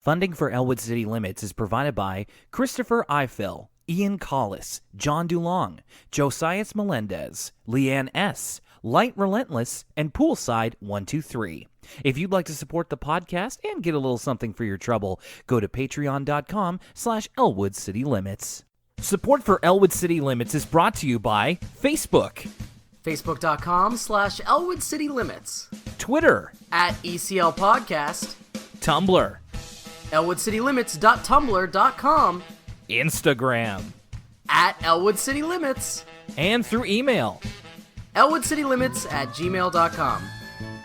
Funding for Elwood City Limits is provided by Christopher Eiffel, Ian Collis, John DuLong, Josias Melendez, Leanne S., Light Relentless, and Poolside 123. If you'd like to support the podcast and get a little something for your trouble, go to patreon.com/Elwood City Limits. Support for Elwood City Limits is brought to you by Facebook, Facebook.com/Elwood City Limits, Twitter, @ECL Podcast, Tumblr, ElwoodCityLimits.tumblr.com, Instagram, @Elwood City Limits, and through email, ElwoodCityLimits@gmail.com.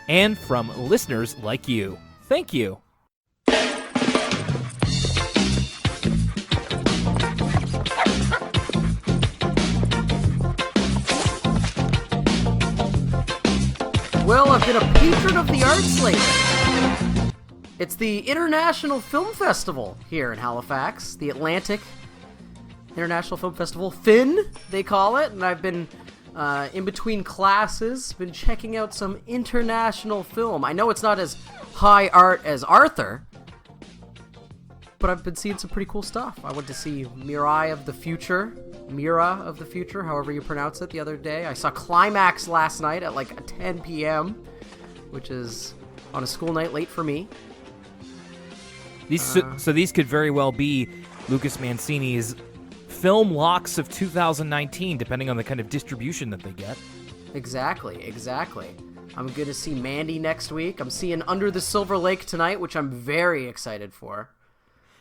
and from listeners like you. Thank you. Well, I've been a patron of the arts lately. It's the International Film Festival here in Halifax, the Atlantic International Film Festival, FIN, they call it, and I've been in between classes, been checking out some international film. I know it's not as high art as Arthur, but I've been seeing some pretty cool stuff. I went to see Mira of the Future, however you pronounce it, the other day. I saw Climax last night at like 10 p.m., which is on a school night late for me. So these could very well be Lucas Mancini's film locks of 2019, depending on the kind of distribution that they get. Exactly. I'm going to see Mandy next week. I'm seeing Under the Silver Lake tonight, which I'm very excited for.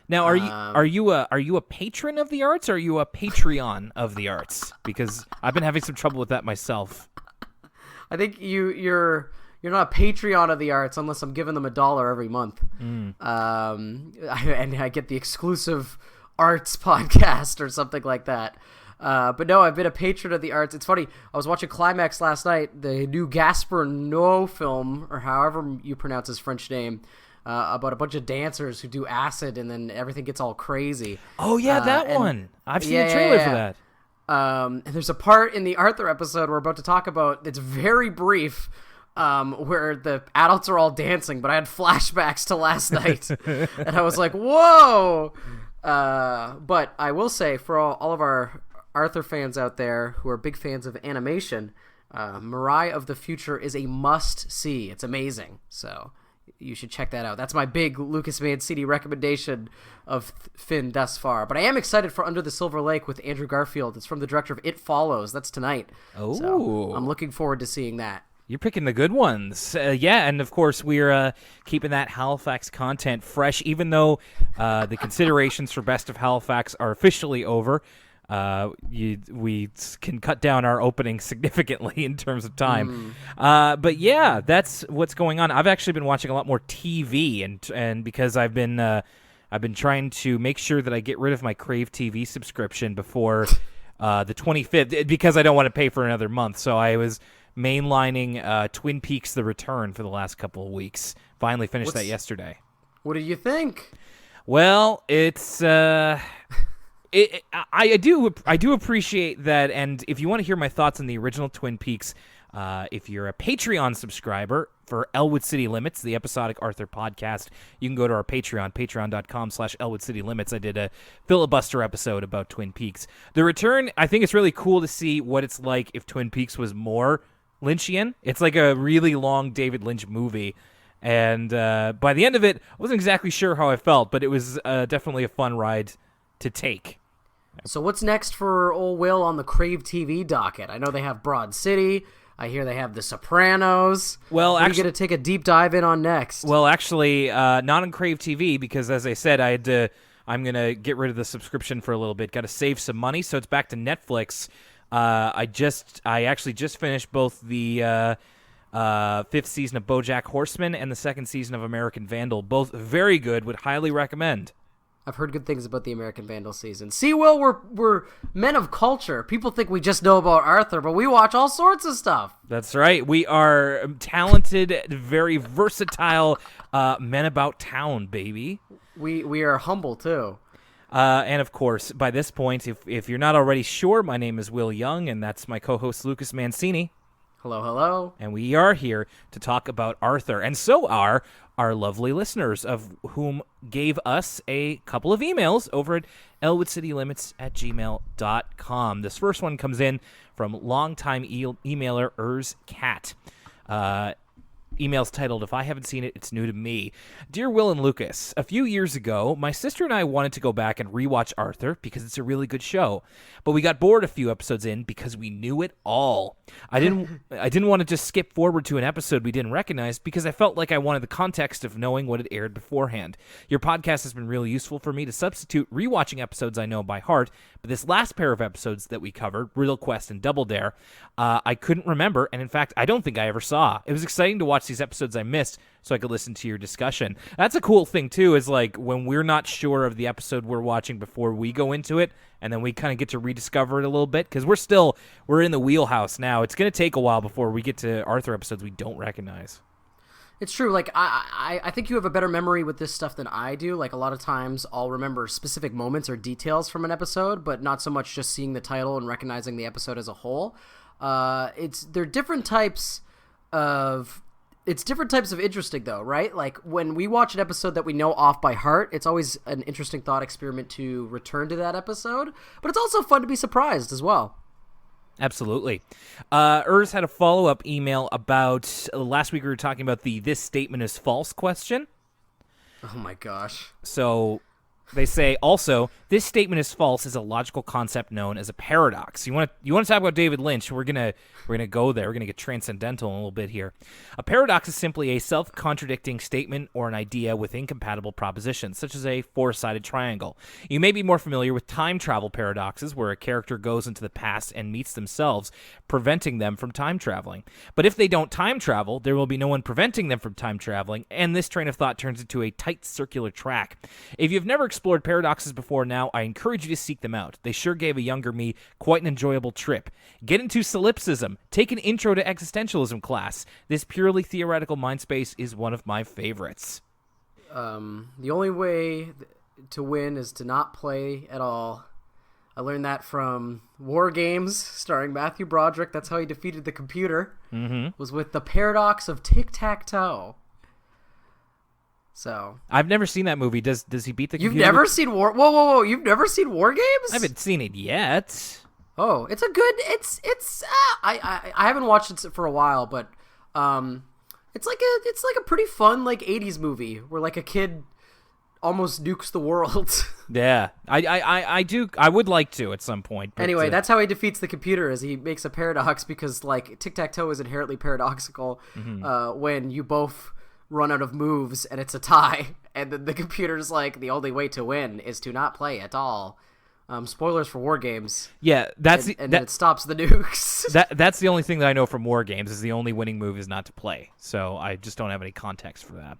Now, are you a patron of the arts, or are you a Patreon of the arts? Because I've been having some trouble with that myself. I think you're not a Patreon of the arts unless I'm giving them $1 every month. And I get the exclusive arts podcast or something like that. But no, I've been a patron of the arts. It's funny, I was watching Climax last night, the new Gaspar Noé film, or however you pronounce his French name, about a bunch of dancers who do acid and then everything gets all crazy. Oh yeah, that one. I've seen the trailer for that. And there's a part in the Arthur episode we're about to talk about that's very brief, where the adults are all dancing, but I had flashbacks to last night, and I was like, whoa! But I will say, for all of our Arthur fans out there who are big fans of animation, Mirai of the Future is a must-see. It's amazing, so you should check that out. That's my big Lucas Mancini recommendation of Finn thus far. But I am excited for Under the Silver Lake with Andrew Garfield. It's from the director of It Follows. That's tonight. Oh, so I'm looking forward to seeing that. You're picking the good ones. Yeah, and of course we're keeping that Halifax content fresh, even though the considerations for Best of Halifax are officially over. We can cut down our opening significantly in terms of time. But yeah, that's what's going on. I've actually been watching a lot more TV, and because I've been trying to make sure that I get rid of my Crave TV subscription before the 25th, because I don't want to pay for another month. So I was mainlining Twin Peaks: The Return for the last couple of weeks. Finally finished that yesterday. What do you think? Well, it's I do appreciate that, and if you want to hear my thoughts on the original Twin Peaks, if you're a Patreon subscriber for Elwood City Limits, the episodic Arthur podcast, you can go to our Patreon, patreon.com/Elwood City Limits. I did a filibuster episode about Twin Peaks. The Return, I think it's really cool to see what it's like if Twin Peaks was more Lynchian. It's like a really long David Lynch movie, and by the end of it, I wasn't exactly sure how I felt, but it was definitely a fun ride to take. So what's next for old Will on the Crave TV docket? I know they have Broad City. I hear they have The Sopranos. Well, what are you going to take a deep dive in on next? Well, actually, not on Crave TV, because as I said, I'm going to get rid of the subscription for a little bit. Got to save some money, so it's back to Netflix. I actually just finished both the 5th season of Bojack Horseman and the 2nd season of American Vandal. Both very good. Would highly recommend. I've heard good things about the American Vandal season. See, Will, we're men of culture. People think we just know about Arthur, but we watch all sorts of stuff. That's right. We are talented, very versatile men about town, baby. We are humble, too. And, of course, by this point, if you're not already sure, my name is Will Young, and that's my co-host Lucas Mancini. Hello, hello. And we are here to talk about Arthur. And so are our lovely listeners, of whom gave us a couple of emails over at elwoodcitylimits@gmail.com. This first one comes in from longtime emailer Urs Cat. Email's titled, "If I haven't seen it, it's new to me." Dear Will and Lucas, a few years ago, my sister and I wanted to go back and rewatch Arthur because it's a really good show, but we got bored a few episodes in because we knew it all. I didn't want to just skip forward to an episode we didn't recognize because I felt like I wanted the context of knowing what had aired beforehand. Your podcast has been really useful for me to substitute rewatching episodes I know by heart, but this last pair of episodes that we covered, Real Quest and Double Dare, I couldn't remember, and in fact, I don't think I ever saw. It was exciting to watch these episodes I missed so I could listen to your discussion. That's a cool thing, too, is like when we're not sure of the episode we're watching before we go into it, and then we kind of get to rediscover it a little bit, because we're in the wheelhouse now. It's going to take a while before we get to Arthur episodes we don't recognize. It's true. Like, I think you have a better memory with this stuff than I do. Like, a lot of times I'll remember specific moments or details from an episode, but not so much just seeing the title and recognizing the episode as a whole. They're different types of... It's different types of interesting, though, right? Like, when we watch an episode that we know off by heart, it's always an interesting thought experiment to return to that episode, but it's also fun to be surprised as well. Absolutely. Urs had a follow-up email about, last week we were talking about the "this statement is false" question. Oh my gosh. So... They say, also, this statement is false is a logical concept known as a paradox. You want to talk about David Lynch? We're gonna go there. We're gonna get transcendental in a little bit here. A paradox is simply a self-contradicting statement or an idea with incompatible propositions, such as a four-sided triangle. You may be more familiar with time travel paradoxes, where a character goes into the past and meets themselves, preventing them from time traveling. But if they don't time travel, there will be no one preventing them from time traveling, and this train of thought turns into a tight circular track. If you've never explored paradoxes before now, I encourage you to seek them out. They sure gave a younger me quite an enjoyable trip. Get into solipsism. Take an intro to existentialism class. This purely theoretical mind space is one of my favorites. The only way to win is to not play at all. I learned that from War Games, starring Matthew Broderick. That's how he defeated the computer. Was with the paradox of tic-tac-toe. So I've never seen that movie. Does he beat the computer? You've never seen War? Whoa! You've never seen War Games? I haven't seen it yet. Oh, it's a good. I haven't watched it for a while, but it's like a pretty fun like 80s movie where like a kid almost nukes the world. Yeah, I would like to at some point. But, anyway, that's how he defeats the computer, is he makes a paradox, because like tic-tac-toe is inherently paradoxical when you both run out of moves and it's a tie, and then the computer's like, the only way to win is to not play at all. Spoilers for War Games. Yeah, then it stops the nukes. That's the only thing that I know from War Games, is the only winning move is not to play. So I just don't have any context for that.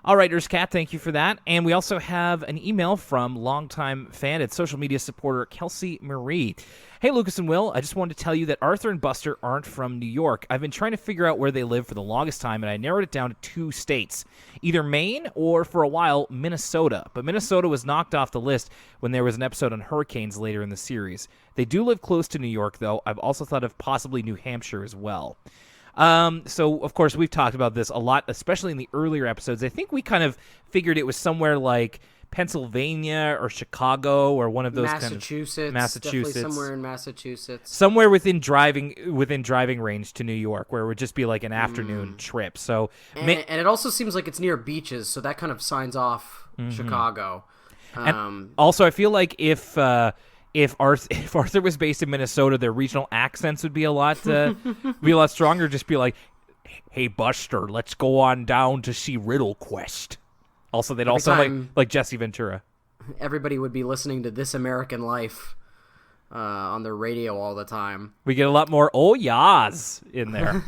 All right, Cat, thank you for that. And we also have an email from longtime fan and social media supporter Kelsey Marie. Hey, Lucas and Will, I just wanted to tell you that Arthur and Buster aren't from New York. I've been trying to figure out where they live for the longest time, and I narrowed it down to 2 states, either Maine or, for a while, Minnesota. But Minnesota was knocked off the list when there was an episode on hurricanes later in the series. They do live close to New York, though. I've also thought of possibly New Hampshire as well. So, of course, we've talked about this a lot, especially in the earlier episodes. I think we kind of figured it was somewhere like Pennsylvania or Chicago or one of those Massachusetts. Massachusetts. Definitely somewhere in Massachusetts. Somewhere within driving range to New York, where it would just be like an afternoon trip. So, and it also seems like it's near beaches, so that kind of signs off Chicago. And also, I feel like if Arthur was based in Minnesota, their regional accents would be a lot stronger. Just be like, "Hey Buster, let's go on down to see Riddle Quest." Also, they'd all sound like Jesse Ventura. Everybody would be listening to This American Life on their radio all the time. We get a lot more "oh yas" in there.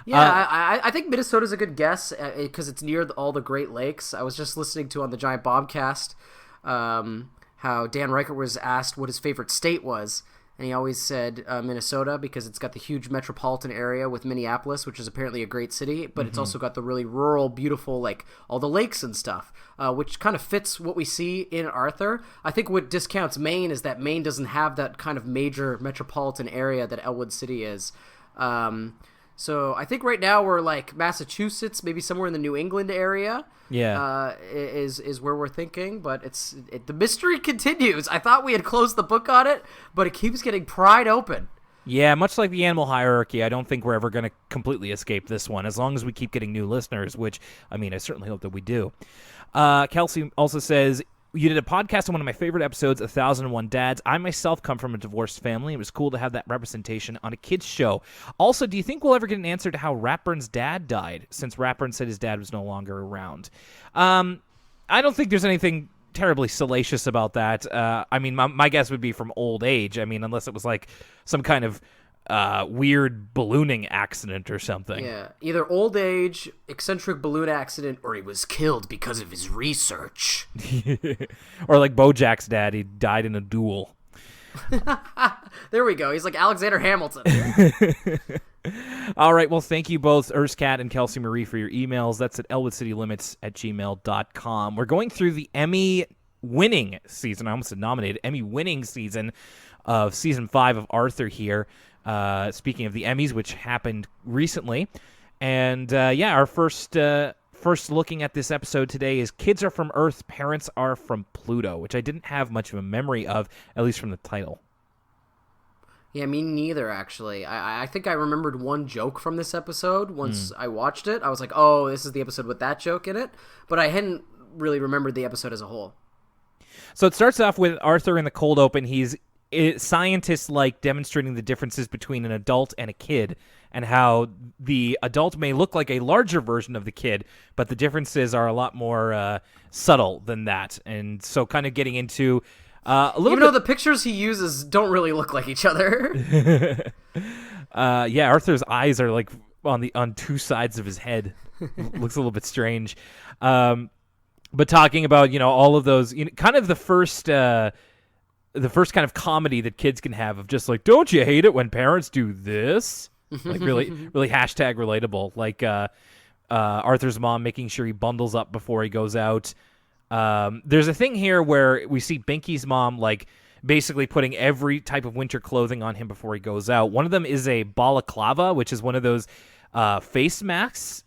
Yeah, I think Minnesota's a good guess because it's near all the Great Lakes. I was just listening to on the Giant Bombcast how Dan Reichert was asked what his favorite state was, and he always said Minnesota, because it's got the huge metropolitan area with Minneapolis, which is apparently a great city, but it's also got the really rural, beautiful, like all the lakes and stuff, which kind of fits what we see in Arthur. I think what discounts Maine is that Maine doesn't have that kind of major metropolitan area that Elwood City is. So I think right now we're like Massachusetts, maybe somewhere in the New England area. Yeah. Is where we're thinking, but the mystery continues. I thought we had closed the book on it, but it keeps getting pried open. Yeah, much like the animal hierarchy, I don't think we're ever going to completely escape this one, as long as we keep getting new listeners, which, I mean, I certainly hope that we do. Kelsey also says, you did a podcast on one of my favorite episodes, 1001 Dads. I myself come from a divorced family. It was cool to have that representation on a kid's show. Also, do you think we'll ever get an answer to how Ratburn's dad died, since Ratburn said his dad was no longer around? I don't think there's anything terribly salacious about that. I mean, my guess would be from old age. I mean, unless it was like some kind of weird ballooning accident or something. Yeah, either old age, eccentric balloon accident, or he was killed because of his research. Or like Bojack's dad, he died in a duel. There we go. He's like Alexander Hamilton. All right. Well, thank you both, Erscat and Kelsey Marie, for your emails. That's at elwoodcitylimits@gmail.com. We're going through the Emmy-winning season. I almost said nominated. Emmy-winning season of Season 5 of Arthur here. Speaking of the Emmys, which happened recently. And, our first looking at this episode today is Kids Are From Earth, Parents Are From Pluto, which I didn't have much of a memory of, at least from the title. Yeah, me neither, actually. I think I remembered one joke from this episode once I watched it. I was like, oh, this is the episode with that joke in it. But I hadn't really remembered the episode as a whole. So it starts off with Arthur in the cold open. He's scientists like demonstrating the differences between an adult and a kid, and how the adult may look like a larger version of the kid, but the differences are a lot more subtle than that. And so kind of getting into even though the pictures he uses don't really look like each other. Arthur's eyes are like on two sides of his head. Looks a little bit strange. But talking about, all of those, kind of the first kind of comedy that kids can have of just like, don't you hate it when parents do this? Like really, really hashtag relatable. Like Arthur's mom making sure he bundles up before he goes out. There's a thing here where we see Binky's mom like basically putting every type of winter clothing on him before he goes out. One of them is a balaclava, which is one of those face masks,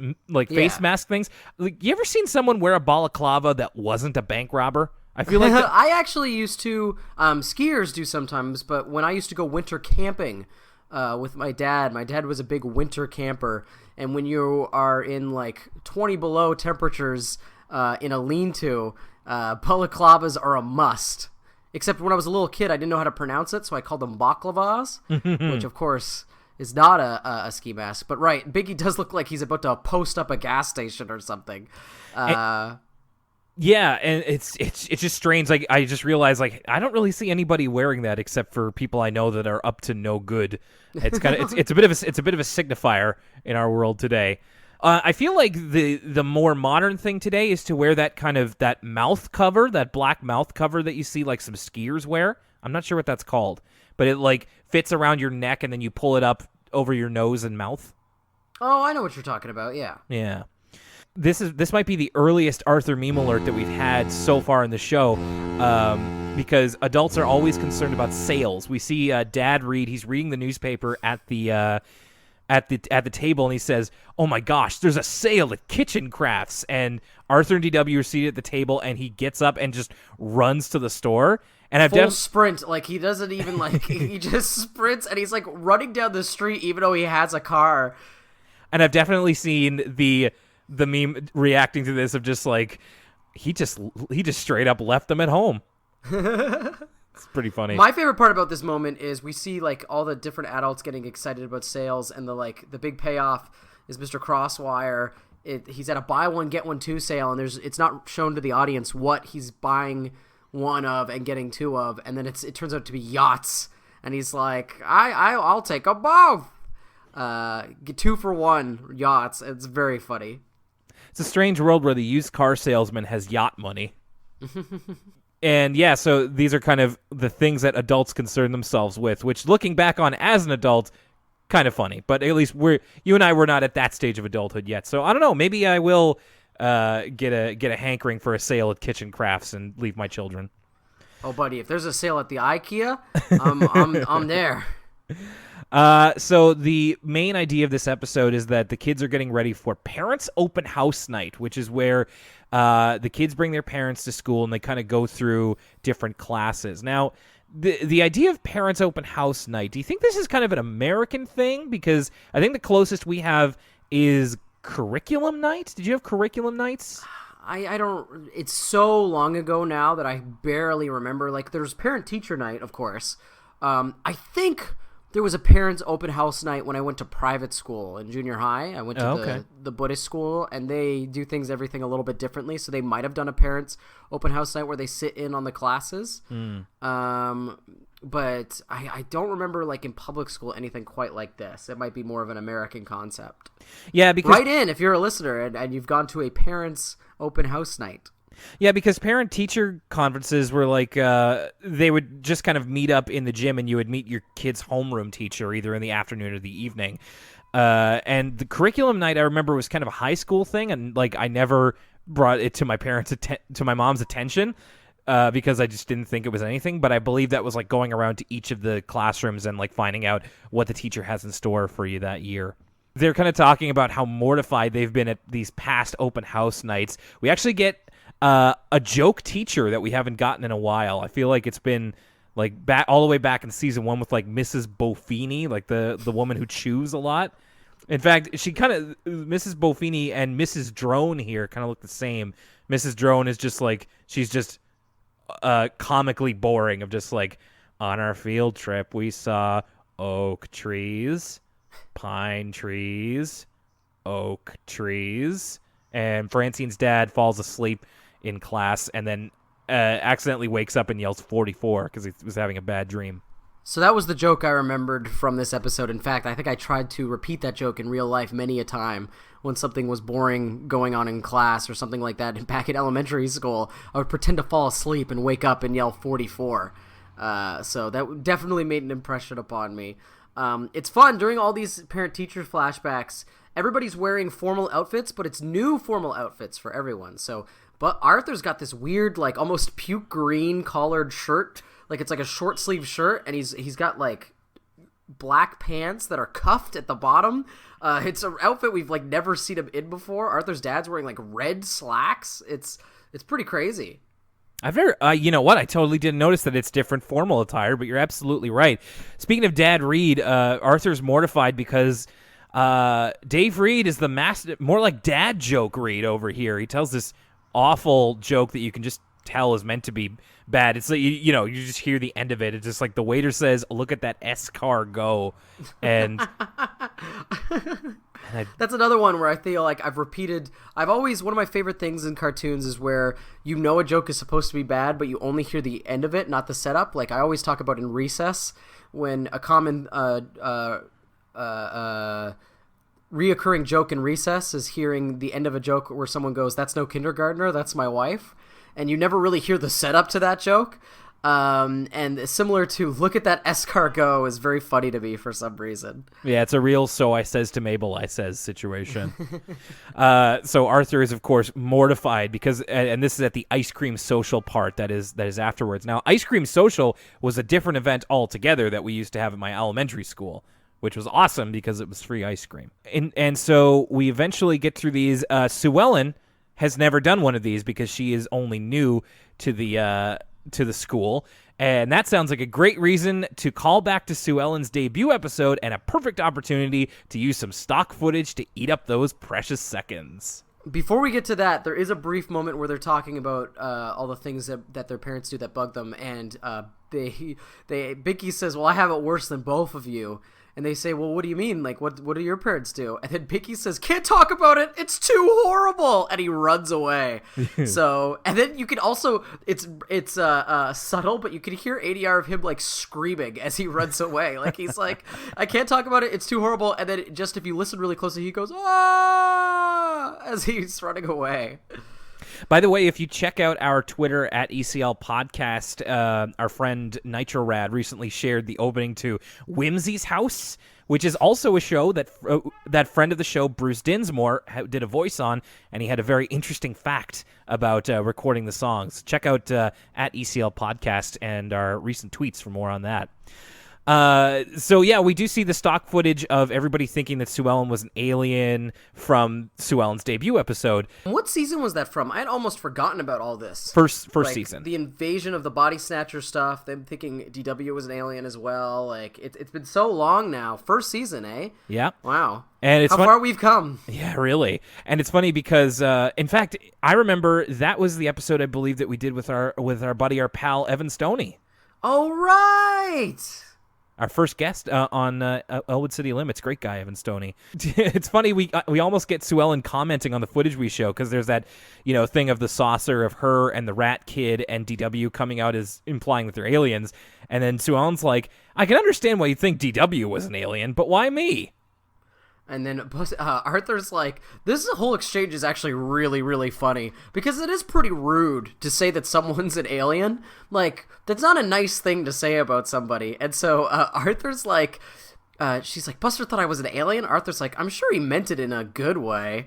face mask things. Like, you ever seen someone wear a balaclava that wasn't a bank robber? I feel like I actually used to. Skiers do sometimes, but when I used to go winter camping with my dad was a big winter camper, and when you are in like 20 below temperatures in a lean-to, balaclavas are a must. Except when I was a little kid, I didn't know how to pronounce it, so I called them baklavas, which of course is not a ski mask. But right, Biggie does look like he's about to post up a gas station or something. Yeah, and it's just strange. Like, I just realized, like, I don't really see anybody wearing that except for people I know that are up to no good. It's kind of it's a bit of a signifier in our world today. I feel like the more modern thing today is to wear that kind of that mouth cover, that black mouth cover that you see like some skiers wear. I'm not sure what that's called, but it like fits around your neck and then you pull it up over your nose and mouth. Oh, I know what you're talking about. Yeah. Yeah. This might be the earliest Arthur meme alert that we've had so far in the show, because adults are always concerned about sales. We see Dad read; he's reading the newspaper at the table, and he says, "Oh my gosh, there's a sale at Kitchen Crafts!" And Arthur and DW are seated at the table, and he gets up and just runs to the store. And I've full sprint, like he doesn't even like he just sprints, and he's like running down the street even though he has a car. And I've definitely seen the meme reacting to this of just like he just straight up left them at home. It's pretty funny. My favorite part about this moment is we see like all the different adults getting excited about sales, and the big payoff is Mr. Crosswire. He's at a buy one get one two sale, and it's not shown to the audience what he's buying one of and getting two of, and then it turns out to be yachts, and he's like, I'll take them both. Get 2 for 1 yachts. It's very funny. It's a strange world where the used car salesman has yacht money. And yeah, so these are kind of the things that adults concern themselves with, which looking back on as an adult, kind of funny. But at least you and I were not at that stage of adulthood yet. So I don't know, maybe I will get a hankering for a sale at Kitchen Crafts and leave my children. Oh, buddy, if there's a sale at the IKEA, I'm there. So the main idea of this episode is that the kids are getting ready for Parents Open House Night, which is where the kids bring their parents to school and they kind of go through different classes. Now, the idea of Parents Open House Night, do you think this is kind of an American thing? Because I think the closest we have is Curriculum Night. Did you have Curriculum Nights? I don't... It's so long ago now that I barely remember. Like, there's Parent-Teacher Night, of course. I think there was a Parents Open House Night when I went to private school in junior high. I went to the Buddhist school, and they do everything a little bit differently. So they might have done a Parents Open House Night where they sit in on the classes. But I don't remember, like, in public school anything quite like this. It might be more of an American concept. Yeah, because... Write in if you're a listener and you've gone to a Parents Open House Night. Yeah, because parent-teacher conferences were like, they would just kind of meet up in the gym and you would meet your kid's homeroom teacher either in the afternoon or the evening. And the curriculum night, I remember, was kind of a high school thing, and like I never brought it to my to my mom's attention because I just didn't think it was anything. But I believe that was like going around to each of the classrooms and like finding out what the teacher has in store for you that year. They're kind of talking about how mortified they've been at these past open house nights. We actually get a joke teacher that we haven't gotten in a while. I feel like it's been like back all the way back in season 1 with like Mrs. Bofini, like the woman who chews a lot. In fact, she kind of Mrs. Bofini and Mrs. Drone here kind of look the same. Mrs. Drone is just like she's just comically boring of just like, on our field trip we saw oak trees, pine trees, oak trees, and Francine's dad falls asleep in class and then accidentally wakes up and yells 44 because he was having a bad dream. So that was the joke I remembered from this episode. In fact, I think I tried to repeat that joke in real life many a time when something was boring going on in class or something like that. And back in elementary school, I would pretend to fall asleep and wake up and yell 44. So that definitely made an impression upon me. It's fun. During all these parent-teacher flashbacks, everybody's wearing formal outfits, but it's new formal outfits for everyone. But Arthur's got this weird, like, almost puke green collared shirt. Like, it's like a short sleeve shirt, and he's got, like, black pants that are cuffed at the bottom. It's an outfit we've, like, never seen him in before. Arthur's dad's wearing, like, red slacks. It's pretty crazy. I've never, you know what? I totally didn't notice that it's different formal attire, but you're absolutely right. Speaking of Dad Reed, Arthur's mortified because Dave Reed is the master, more like dad joke Reed over here. He tells this awful joke that you can just tell is meant to be bad. It's like, you know, you just hear the end of it. It's just like the waiter says, "Look at that S car go," and that's another one where I feel like I've always, one of my favorite things in cartoons is where you know a joke is supposed to be bad, but you only hear the end of it, not the setup. Like I always talk about in Recess, when a common reoccurring joke in Recess is hearing the end of a joke where someone goes, "That's no kindergartner, that's my wife," and you never really hear the setup to that joke. And similar to "Look at that escargot" is very funny to me for some reason. Yeah, it's a real "so I says to Mabel I says" situation. So Arthur is, of course, mortified because, and this is at the ice cream social part that is afterwards. Now, ice cream social was a different event altogether that we used to have at my elementary school, which was awesome because it was free ice cream. And so we eventually get through these. Sue Ellen has never done one of these because she is only new to the school. And that sounds like a great reason to call back to Sue Ellen's debut episode and a perfect opportunity to use some stock footage to eat up those precious seconds. Before we get to that, there is a brief moment where they're talking about all the things that their parents do that bug them, and Binky says, "Well, I have it worse than both of you." And they say, "Well, what do you mean? Like, what do your parents do?" And then Binky says, "Can't talk about it. It's too horrible." And he runs away. So, and then you can also, it's subtle, but you can hear ADR of him like screaming as he runs away. Like he's like, "I can't talk about it. It's too horrible." And then just if you listen really closely, he goes, "Ah," as he's running away. By the way, if you check out our Twitter at ECL Podcast, our friend Nitro Rad recently shared the opening to Whimsy's House, which is also a show that that friend of the show, Bruce Dinsmore, did a voice on, and he had a very interesting fact about recording the songs. Check out at ECL Podcast and our recent tweets for more on that. So yeah, we do see the stock footage of everybody thinking that Sue Ellen was an alien from Sue Ellen's debut episode. What season was that from? I had almost forgotten about all this. First like, season. The invasion of the body snatcher stuff, them thinking DW was an alien as well. Like, it's been so long now. First season, eh? Yeah. Wow. And it's how far we've come. Yeah, really. And it's funny because, in fact, I remember that was the episode I believe that we did with our buddy, our pal, Evan Stoney. Oh, right. Our first guest on Elwood City Limits. Great guy, Evan Stoney. It's funny, we almost get Sue Ellen commenting on the footage we show because there's that, thing of the saucer of her and the rat kid and DW coming out as implying that they're aliens. And then Sue Ellen's like, I can understand why you think DW was an alien, but why me? And then Arthur's like, this whole exchange is actually really, really funny because it is pretty rude to say that someone's an alien. Like, that's not a nice thing to say about somebody. And so Arthur's like, she's like, Buster thought I was an alien? Arthur's like, I'm sure he meant it in a good way.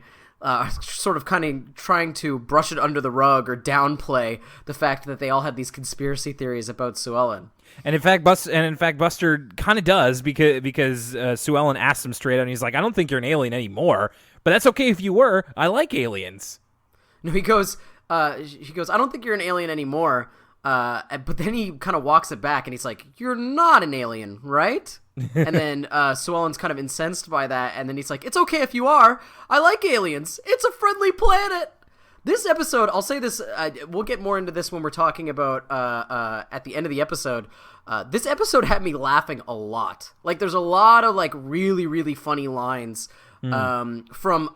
Sort of kind of trying to brush it under the rug or downplay the fact that they all had these conspiracy theories about Sue Ellen. And in fact, Buster kind of does because Sue Ellen asked him straight out, and he's like, "I don't think you're an alien anymore, but that's okay if you were. I like aliens." No, he goes, "I don't think you're an alien anymore." But then he kind of walks it back, and he's like, "You're not an alien, right?" And then Sue Ellen's kind of incensed by that, and then he's like, "It's okay if you are. I like aliens. It's a friendly planet." This episode, I'll say this, we'll get more into this when we're talking about at the end of the episode. This episode had me laughing a lot. Like, there's a lot of, like, really, really funny lines from,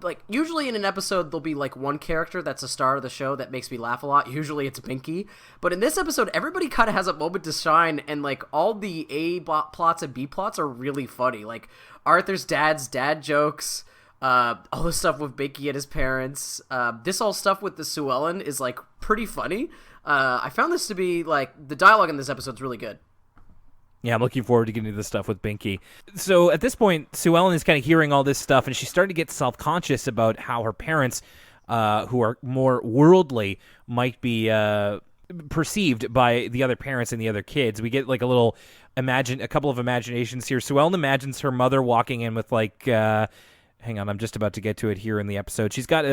like, usually in an episode, there'll be, like, one character that's a star of the show that makes me laugh a lot. Usually it's Binky. But in this episode, everybody kind of has a moment to shine, and, like, all the A plots and B plots are really funny. Like, Arthur's dad's dad jokes, all the stuff with Binky and his parents, this all stuff with the Sue Ellen is, like, pretty funny. I found this to be, like, the dialogue in this episode's really good. Yeah, I'm looking forward to getting to this stuff with Binky. So at this point, Sue Ellen is kind of hearing all this stuff, and she's starting to get self-conscious about how her parents, who are more worldly, might be perceived by the other parents and the other kids. We get, like, a couple of imaginations here. Sue Ellen imagines her mother walking in with, like, hang on, I'm just about to get to it here in the episode. She's got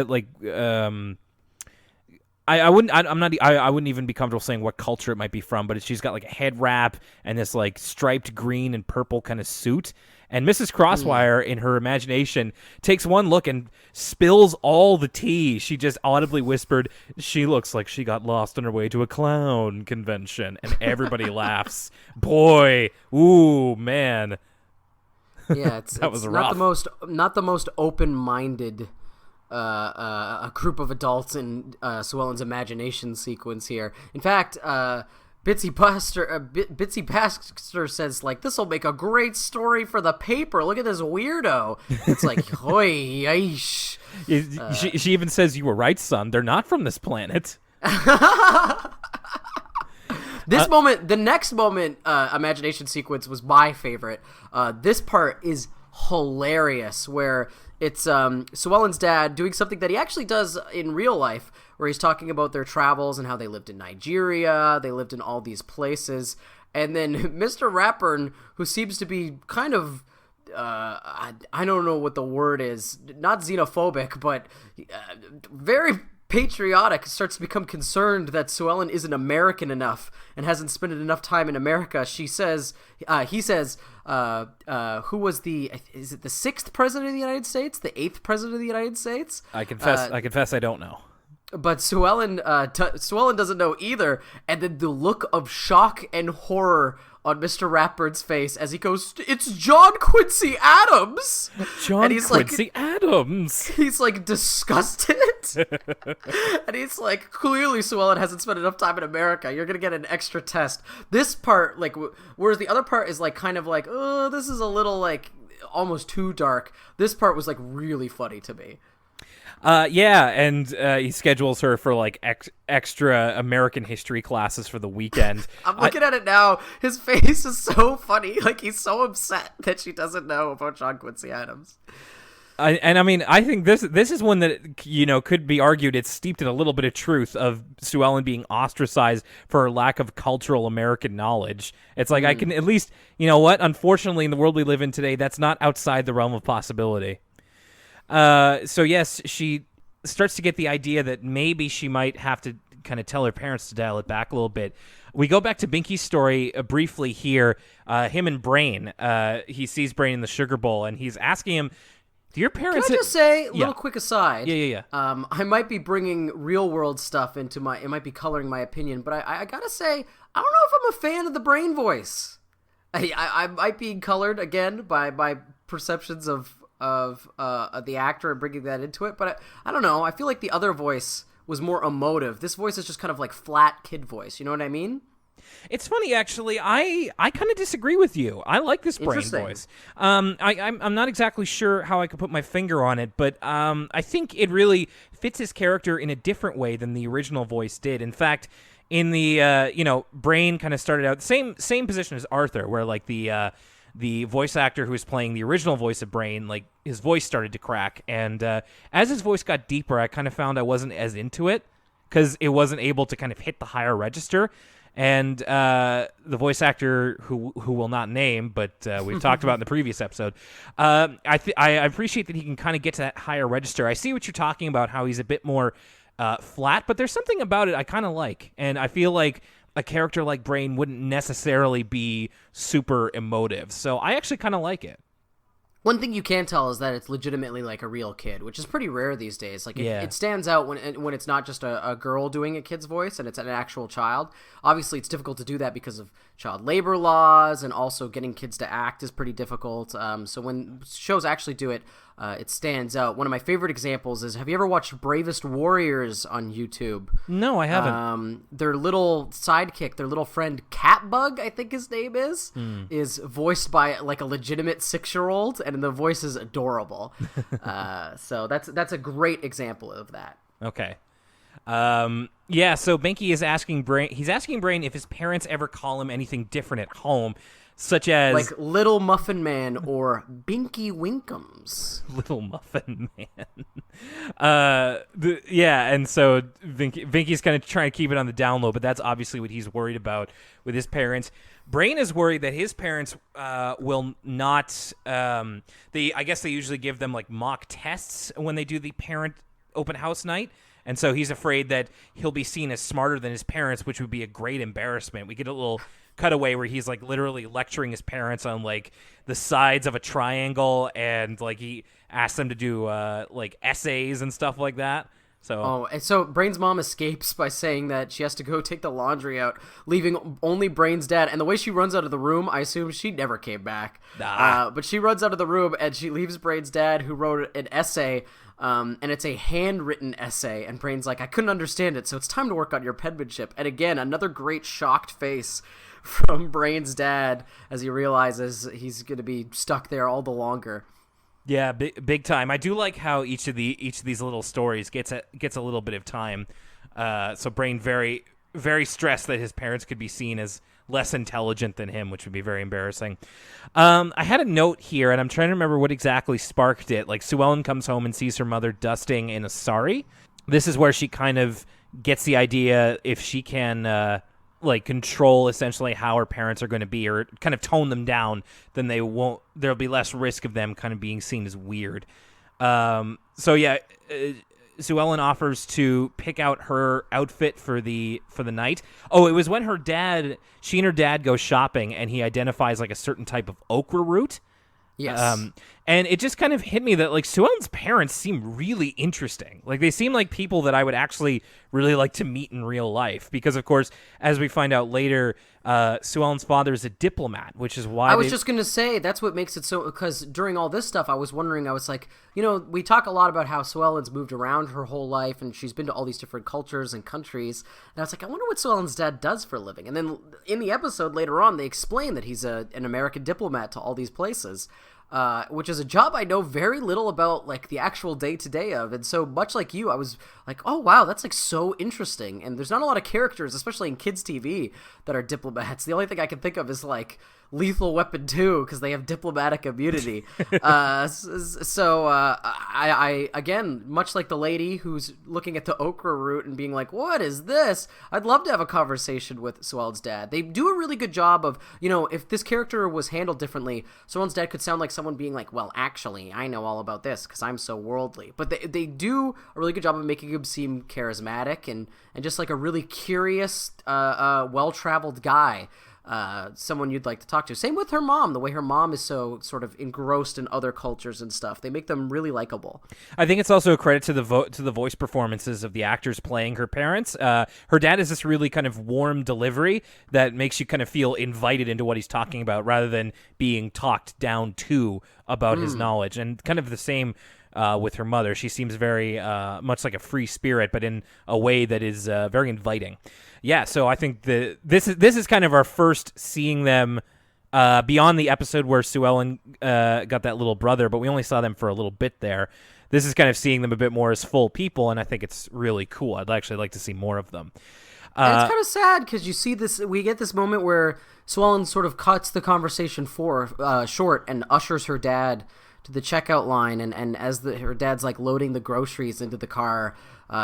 I wouldn't even be comfortable saying what culture it might be from, but she's got like a head wrap and this like striped green and purple kind of suit. And Mrs. Crosswire, in her imagination, takes one look and spills all the tea. She just audibly whispered, "She looks like she got lost on her way to a clown convention," and everybody laughs. Boy, ooh, man. Yeah, it's rough. not the most open-minded a group of adults in Sue Ellen's imagination sequence here. In fact, Bitsy Baxter says, like, "This will make a great story for the paper. Look at this weirdo." It's like, hoi, yeesh. She even says, "You were right, son. They're not from this planet." This moment, the next moment, imagination sequence was my favorite. This part is hilarious, where it's Sue Ellen's dad doing something that he actually does in real life, where he's talking about their travels and how they lived in Nigeria, they lived in all these places, and then Mr. Ratburn, who seems to be kind of, I don't know what the word is, not xenophobic, but very patriotic, starts to become concerned that Sue Ellen isn't American enough and hasn't spent enough time in America. He says, who was is it the 6th president of the United States? The 8th president of the United States? I confess I don't know. But Sue Ellen doesn't know either, and then the look of shock and horror on Mr. Ratburn's face as he goes, "It's John Quincy Adams!" Adams! He's, like, disgusted. And he's like, clearly Sue Ellen hasn't spent enough time in America. You're gonna get an extra test. This part, like, whereas the other part is, like, kind of like, oh, this is a little, like, almost too dark. This part was, like, really funny to me. Yeah, and he schedules her for, like, extra American history classes for the weekend. I'm looking at it now. His face is so funny. Like, he's so upset that she doesn't know about John Quincy Adams. I think this is one that could be argued it's steeped in a little bit of truth of Sue Ellen being ostracized for her lack of cultural American knowledge. It's like I can at least unfortunately in the world we live in today, that's not outside the realm of possibility. So yes, she starts to get the idea that maybe she might have to kind of tell her parents to dial it back a little bit. We go back to Binky's story briefly here. Him and Brain. He sees Brain in the sugar bowl, and he's asking him, do your parents... Can I just say, little quick aside? Yeah. I might be bringing real-world stuff into it might be coloring my opinion, but I gotta say, I don't know if I'm a fan of the Brain voice. I might be colored, again, by perceptions of the actor and bringing that into it, but I don't know. I feel like the other voice was more emotive. This voice is just kind of like flat kid voice. You know what I mean? It's funny, actually. I kind of disagree with you. I like this Brain voice. I'm not exactly sure how I could put my finger on it, but I think it really fits his character in a different way than the original voice did. In fact, in the Brain kind of started out the same position as Arthur, where like the voice actor who was playing the original voice of Brain, like his voice started to crack, and as his voice got deeper, I kind of found I wasn't as into it because it wasn't able to kind of hit the higher register. And the voice actor who will not name, but we've talked about in the previous episode, I appreciate that he can kind of get to that higher register. I see what you're talking about, how he's a bit more flat, but there's something about it I kind of like, and I feel like a character like Brain wouldn't necessarily be super emotive, so I actually kind of like it. One thing you can tell is that it's legitimately like a real kid, which is pretty rare these days. Like it stands out when it's not just a girl doing a kid's voice and it's an actual child. Obviously, it's difficult to do that because of child labor laws, and also getting kids to act is pretty difficult. So when shows actually do it, it stands out. One of my favorite examples is, have you ever watched Bravest Warriors on YouTube? No, I haven't. Their little sidekick, their little friend Catbug, I think his name is voiced by like a legitimate 6-year-old, and the voice is adorable. So that's a great example of that. Okay. So Binky is asking Brain. He's asking Brain if his parents ever call him anything different at home, such as like Little Muffin Man or Binky Winkums. Little Muffin Man. And so Binky's kind of trying to keep it on the down low, but that's obviously what he's worried about with his parents. Brain is worried that his parents will not. I guess they usually give them like mock tests when they do the parent open house night. And so he's afraid that he'll be seen as smarter than his parents, which would be a great embarrassment. We get a little cutaway where he's like literally lecturing his parents on like the sides of a triangle, and like he asks them to do like essays and stuff like that. And so Brain's mom escapes by saying that she has to go take the laundry out, leaving only Brain's dad. And the way she runs out of the room, I assume she never came back. But she runs out of the room and she leaves Brain's dad, who wrote an essay. And it's a handwritten essay, and Brain's like, I couldn't understand it, so it's time to work on your penmanship. And again, another great shocked face from Brain's dad as he realizes he's going to be stuck there all the longer. Yeah, big time. I do like how each of these little stories gets a little bit of time. So Brain very, very stressed that his parents could be seen as less intelligent than him, which would be very embarrassing. I had a note here, and I'm trying to remember what exactly sparked it. Like, Sue Ellen comes home and sees her mother dusting in a sari. This is where she kind of gets the idea if she can control essentially how her parents are going to be, or kind of tone them down, then there'll be less risk of them kind of being seen as weird. Sue Ellen offers to pick out her outfit for the night. Oh, it was when she and her dad go shopping, and he identifies like a certain type of okra root. Yes. And it just kind of hit me that like Sue Ellen's parents seem really interesting. Like they seem like people that I would actually really like to meet in real life, because of course, as we find out later, Sue Ellen's father is a diplomat, which is why I was just going to say that's what makes it so, because during all this stuff I was like, we talk a lot about how Sue Ellen's moved around her whole life and she's been to all these different cultures and countries, and I was like, I wonder what Sue Ellen's dad does for a living. And then in the episode later on they explain that he's an American diplomat to all these places. which is a job I know very little about, like the actual day-to-day of. And so much like you, I was like, oh wow, that's like so interesting. And there's not a lot of characters, especially in kids TV, that are diplomats. The only thing I can think of is like Lethal Weapon 2, because they have diplomatic immunity. I again, much like the lady who's looking at the okra root and being like, what is this? I'd love to have a conversation with Sue Ellen's dad. They do a really good job of, if this character was handled differently, Sue Ellen's dad could sound like someone being like, well, actually, I know all about this because I'm so worldly. But they do a really good job of making him seem charismatic and just like a really curious, well-traveled guy. Someone you'd like to talk to. Same with her mom. The way her mom is so sort of engrossed in other cultures and stuff. They make them really likable. I think it's also a credit to the voice performances of the actors playing her parents. Her dad has this really kind of warm delivery that makes you kind of feel invited into what he's talking about rather than being talked down to about his knowledge. And kind of the same with her mother. She seems very much like a free spirit, but in a way that is very inviting. Yeah, so I think this is kind of our first seeing them beyond the episode where Sue Ellen got that little brother, but we only saw them for a little bit there. This is kind of seeing them a bit more as full people, and I think it's really cool. I'd actually like to see more of them. And it's kind of sad because you see this. We get this moment where Sue Ellen sort of cuts the conversation short and ushers her dad to the checkout line, and as her dad's like loading the groceries into the car,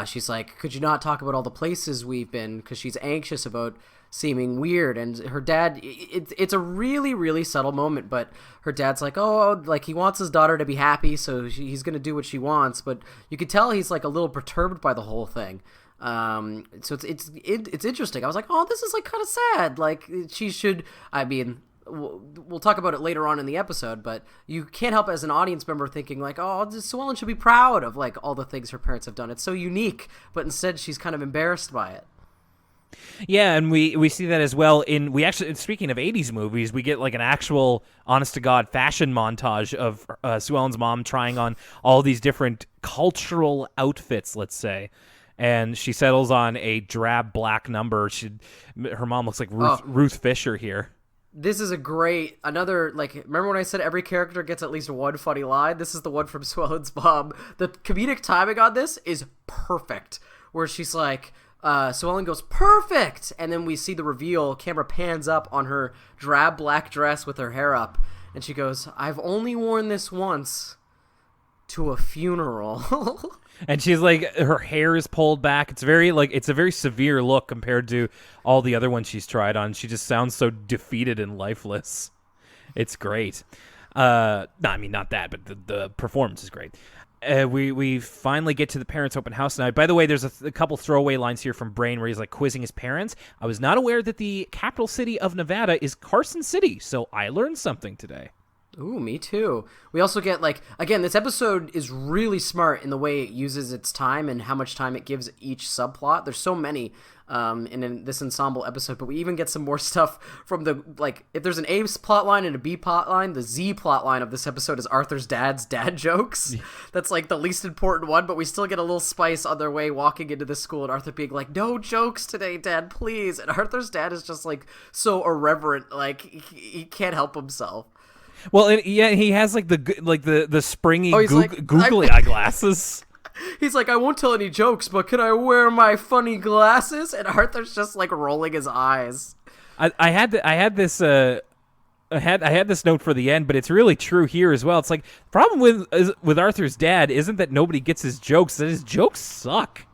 she's like, could you not talk about all the places we've been, because she's anxious about seeming weird. And her dad, it's a really, really subtle moment, but her dad's like, oh, like he wants his daughter to be happy, so he's gonna do what she wants, but you could tell he's like a little perturbed by the whole thing. So it's interesting. I was like, oh, this is like kind of sad. Like she should, I mean, we'll talk about it later on in the episode, but you can't help as an audience member thinking like, oh, Sue Ellen should be proud of like all the things her parents have done. It's so unique, but instead she's kind of embarrassed by it. Yeah, and we see that as well speaking of 80s movies, we get like an actual honest to God fashion montage of Sue Ellen's mom trying on all these different cultural outfits, let's say. And she settles on a drab black number. Her mom looks like Ruth Fisher here. This is another, like, remember when I said every character gets at least one funny line? This is the one from Sue Ellen's mom. The comedic timing on this is perfect, where she's like, Sue Ellen goes, perfect! And then we see the reveal, camera pans up on her drab black dress with her hair up, and she goes, I've only worn this once to a funeral. And she's like, her hair is pulled back. It's a very severe look compared to all the other ones she's tried on. She just sounds so defeated and lifeless. It's great. No, I mean, not that, but the performance is great. We finally get to the parents' open house night. By the way, there's a couple throwaway lines here from Brain where he's like quizzing his parents. I was not aware that the capital city of Nevada is Carson City, so I learned something today. Ooh, me too. We also get, like, again, this episode is really smart in the way it uses its time and how much time it gives each subplot. There's so many in this ensemble episode, but we even get some more stuff from the, like, if there's an A plot line and a B plot line, the Z plot line of this episode is Arthur's dad's dad jokes. Yeah. That's, like, the least important one, but we still get a little spice on their way walking into the school and Arthur being like, no jokes today, Dad, please. And Arthur's dad is just, like, so irreverent, like, he can't help himself. Well, yeah, he has like the springy googly eye glasses. He's like, I won't tell any jokes, but can I wear my funny glasses? And Arthur's just like rolling his eyes. I had this note for the end, but it's really true here as well. It's like the problem with Arthur's dad isn't that nobody gets his jokes; that his jokes suck.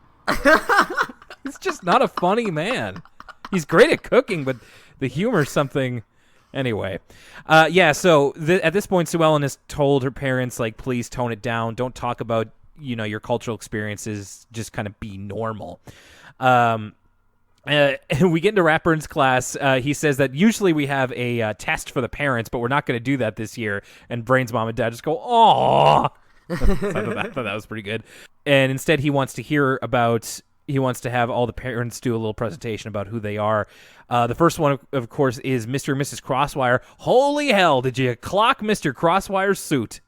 He's just not a funny man. He's great at cooking, but the humor's something. Anyway, so at this point, Sue Ellen has told her parents, like, please tone it down. Don't talk about, your cultural experiences. Just kind of be normal. We get into Ratburn's class. He says that usually we have a test for the parents, but we're not going to do that this year. And Brain's mom and dad just go, aww. I thought that was pretty good. And instead, he wants to have all the parents do a little presentation about who they are. The first one, of course, is Mr. and Mrs. Crosswire. Holy hell, did you clock Mr. Crosswire's suit?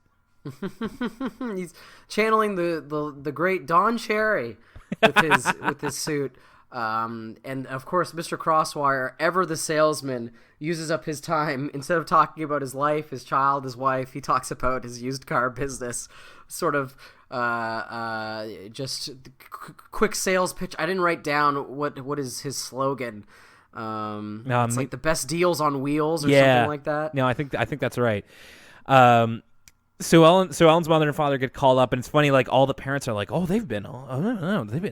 He's channeling the great Don Cherry with his suit. And of course, Mr. Crosswire, ever the salesman, uses up his time. Instead of talking about his life, his child, his wife, he talks about his used car business. Sort of just quick sales pitch. I didn't write down what is his slogan. It's like the best deals on wheels or something like that. No, I think that's right. So Ellen's mother and father get called up, and it's funny. Like all the parents are like, "Oh, they've been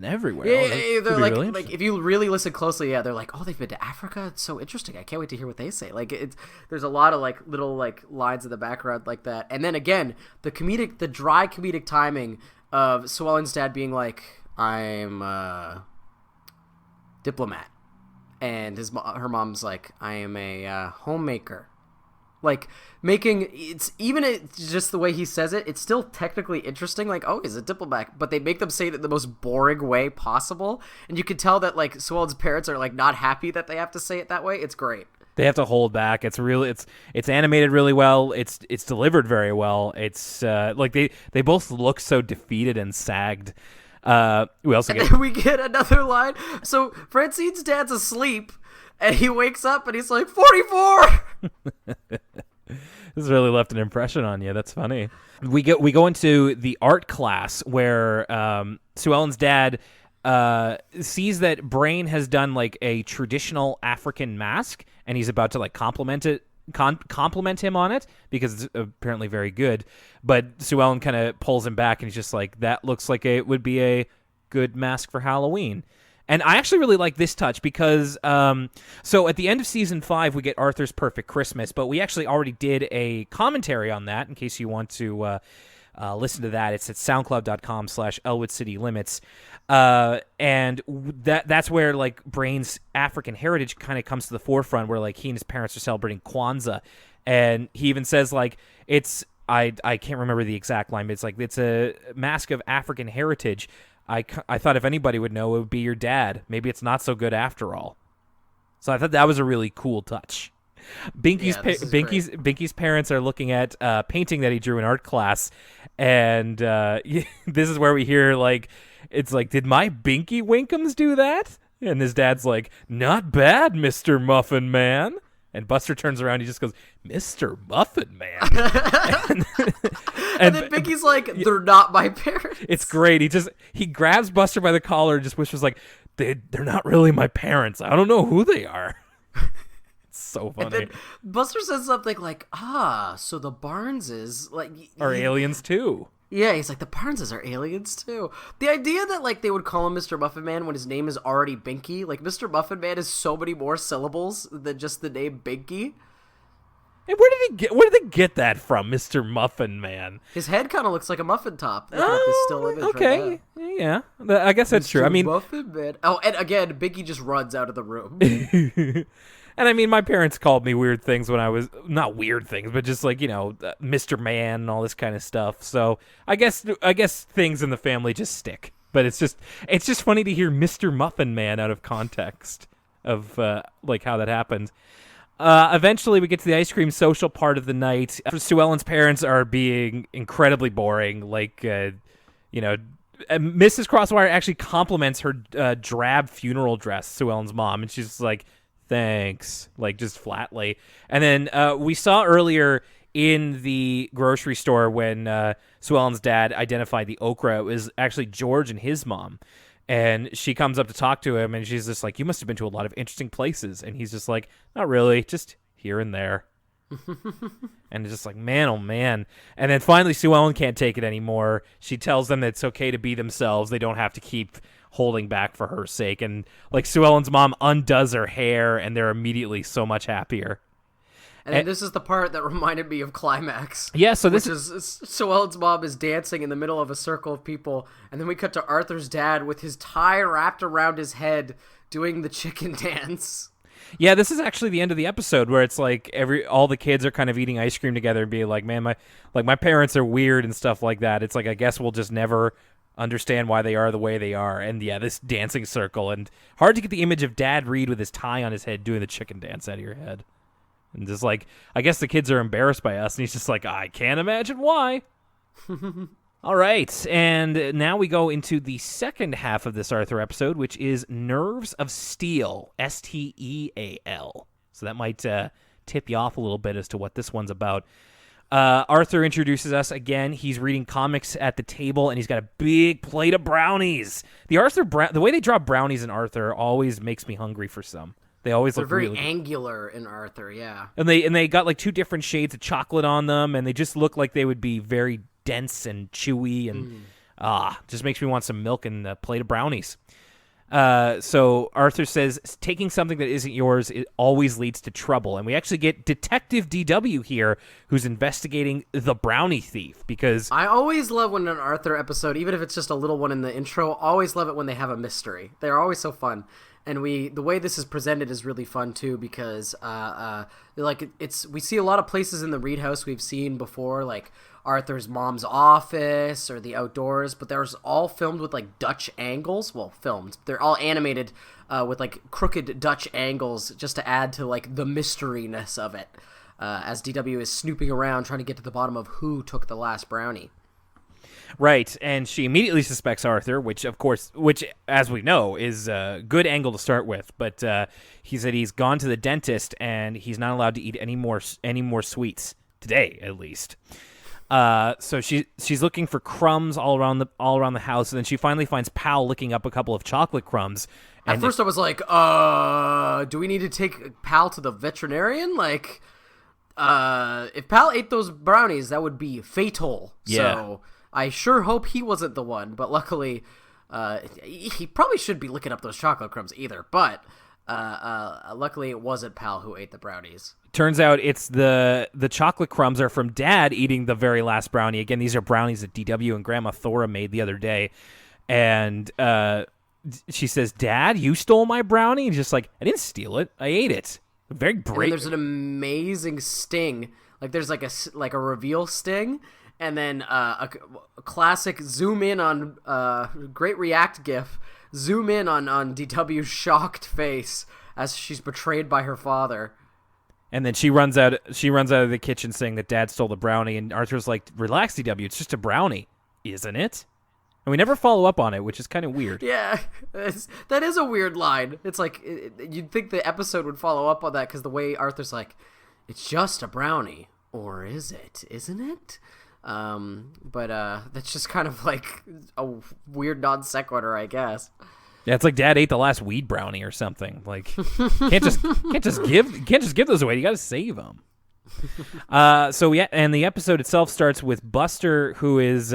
everywhere." Yeah, they're like if you really listen closely, they're like, "Oh, they've been to Africa. It's so interesting. I can't wait to hear what they say." Like there's a lot of like little like lines in the background like that, and then again the dry comedic timing of Sue Ellen's dad being like, "I'm a diplomat," and her mom's like, "I am a homemaker." Like it's just the way he says it, it's still technically interesting. Like, oh, he's a diplomat, but they make them say it in the most boring way possible, and you can tell that like Sue Ellen's parents are like not happy that they have to say it that way. It's great. They have to hold back. It's animated really well. It's delivered very well. It's like they both look so defeated and sagged. We get another line. So Francine's dad's asleep. And he wakes up and he's like, 44! This really left an impression on you. That's funny. We go into the art class where Sue Ellen's dad sees that Brain has done like a traditional African mask, and he's about to like compliment him on it because it's apparently very good. But Sue Ellen kind of pulls him back, and he's just like, that looks like it would be a good mask for Halloween. And I actually really like this touch because, so at the end of Season 5, we get Arthur's Perfect Christmas, but we actually already did a commentary on that, in case you want to listen to that. It's at soundcloud.com/Elwood City Limits. And that's where, like, Brain's African heritage kind of comes to the forefront, where, like, he and his parents are celebrating Kwanzaa. And he even says, like, I can't remember the exact line, but it's like, it's a mask of African heritage. I thought if anybody would know, it would be your dad. Maybe it's not so good after all. So I thought that was a really cool touch. Binky's parents are looking at a painting that he drew in art class, and this is where we hear, like, it's like, did my Binky Winkums do that? And his dad's like, not bad, Mr. Muffin Man. And Buster turns around, he just goes, Mr. Muffin Man. and then Binky's like, they're not my parents. It's great. He grabs Buster by the collar and just whispers like, they're not really my parents. I don't know who they are. It's so funny. And then Buster says something like, so the Barneses like are aliens too. Yeah, he's like, the Barneses are aliens too. The idea that like they would call him Mr. Muffin Man when his name is already Binky, like Mr. Muffin Man is so many more syllables than just the name Binky. And where did they get that from, Mr. Muffin Man? His head kind of looks like a muffin top. This still image okay, right yeah, I guess that's true. I mean, Muffin Man. Oh, and again, Binky just runs out of the room. And I mean, my parents called me weird things when I was, not weird things, but just like, Mr. Man and all this kind of stuff. So I guess things in the family just stick. But it's just funny to hear Mr. Muffin Man out of context of like how that happened. Eventually, we get to the ice cream social part of the night. Sue Ellen's parents are being incredibly boring. Like, Mrs. Crosswire actually compliments her drab funeral dress, Sue Ellen's mom, and she's just like, thanks, like just flatly. And then we saw earlier in the grocery store when Sue Ellen's dad identified the okra, it was actually George and his mom. And she comes up to talk to him, and she's just like, you must have been to a lot of interesting places. And he's just like, not really, just here and there. And it's just like, man, oh man. And then finally Sue Ellen can't take it anymore. She tells them that it's okay to be themselves. They don't have to keep holding back for her sake. And like Sue Ellen's mom undoes her hair, and they're immediately so much happier. And this is the part that reminded me of Climax. Yeah, so this is Sue Ellen's mom is dancing in the middle of a circle of people, and then we cut to Arthur's dad with his tie wrapped around his head doing the chicken dance. Yeah, this is actually the end of the episode where it's like all the kids are kind of eating ice cream together and being like, man, my parents are weird and stuff like that. It's like, I guess we'll just never understand why they are the way they are. And yeah, this dancing circle, and hard to get the image of Dad Reed with his tie on his head doing the chicken dance out of your head. And just like, I guess the kids are embarrassed by us, and he's just like, I can't imagine why. All right, and now we go into the second half of this Arthur episode, which is Nerves of Steel, Steal. So that might tip you off a little bit as to what this one's about. Arthur introduces us again. He's reading comics at the table, and he's got a big plate of brownies. The way they draw brownies in Arthur always makes me hungry for some. They always look very really angular in Arthur, yeah. And they got like 2 different shades of chocolate on them, and they just look like they would be very dense and chewy, and just makes me want some milk and a plate of brownies. So Arthur says, taking something that isn't yours, it always leads to trouble. And we actually get Detective DW here, who's investigating the brownie thief, because I always love when an Arthur episode, even if it's just a little one in the intro, always love it when they have a mystery. They're always so fun. And the way this is presented is really fun too, because we see a lot of places in the Reed house we've seen before, like Arthur's mom's office or the outdoors, but there's all filmed with like Dutch angles. Well, filmed. They're all animated with like crooked Dutch angles, just to add to like the mysteryness of it, as DW is snooping around trying to get to the bottom of who took the last brownie. Right, and she immediately suspects Arthur, which as we know is a good angle to start with. But he said he's gone to the dentist and he's not allowed to eat any more sweets today, at least. So she's looking for crumbs all around the house, and then she finally finds Pal licking up a couple of chocolate crumbs. At first, I was like, do we need to take Pal to the veterinarian? Like, if Pal ate those brownies, that would be fatal. Yeah. So I sure hope he wasn't the one, but luckily, he probably should be licking up those chocolate crumbs either, but luckily it wasn't Pal who ate the brownies. Turns out it's the chocolate crumbs are from Dad eating the very last brownie. Again, these are brownies that DW and Grandma Thora made the other day, and she says, "Dad, you stole my brownie?" And he's just like, "I didn't steal it. I ate it." Very brave. And there's an amazing sting. Like there's like a reveal sting. And then a classic zoom in on great react gif, zoom in on DW's shocked face as she's betrayed by her father. And then she runs out of the kitchen saying that Dad stole the brownie, and Arthur's like, "Relax, DW, it's just a brownie, isn't it?" And we never follow up on it, which is kind of weird. Yeah, that is a weird line. It's like you'd think the episode would follow up on that, because the way Arthur's like, "It's just a brownie, or is it? Isn't it?" But that's just kind of like a weird non sequitur, I guess. Yeah, it's like Dad ate the last weed brownie or something. Like, can't just give those away. You got to save them. So yeah, and the episode itself starts with Buster, who is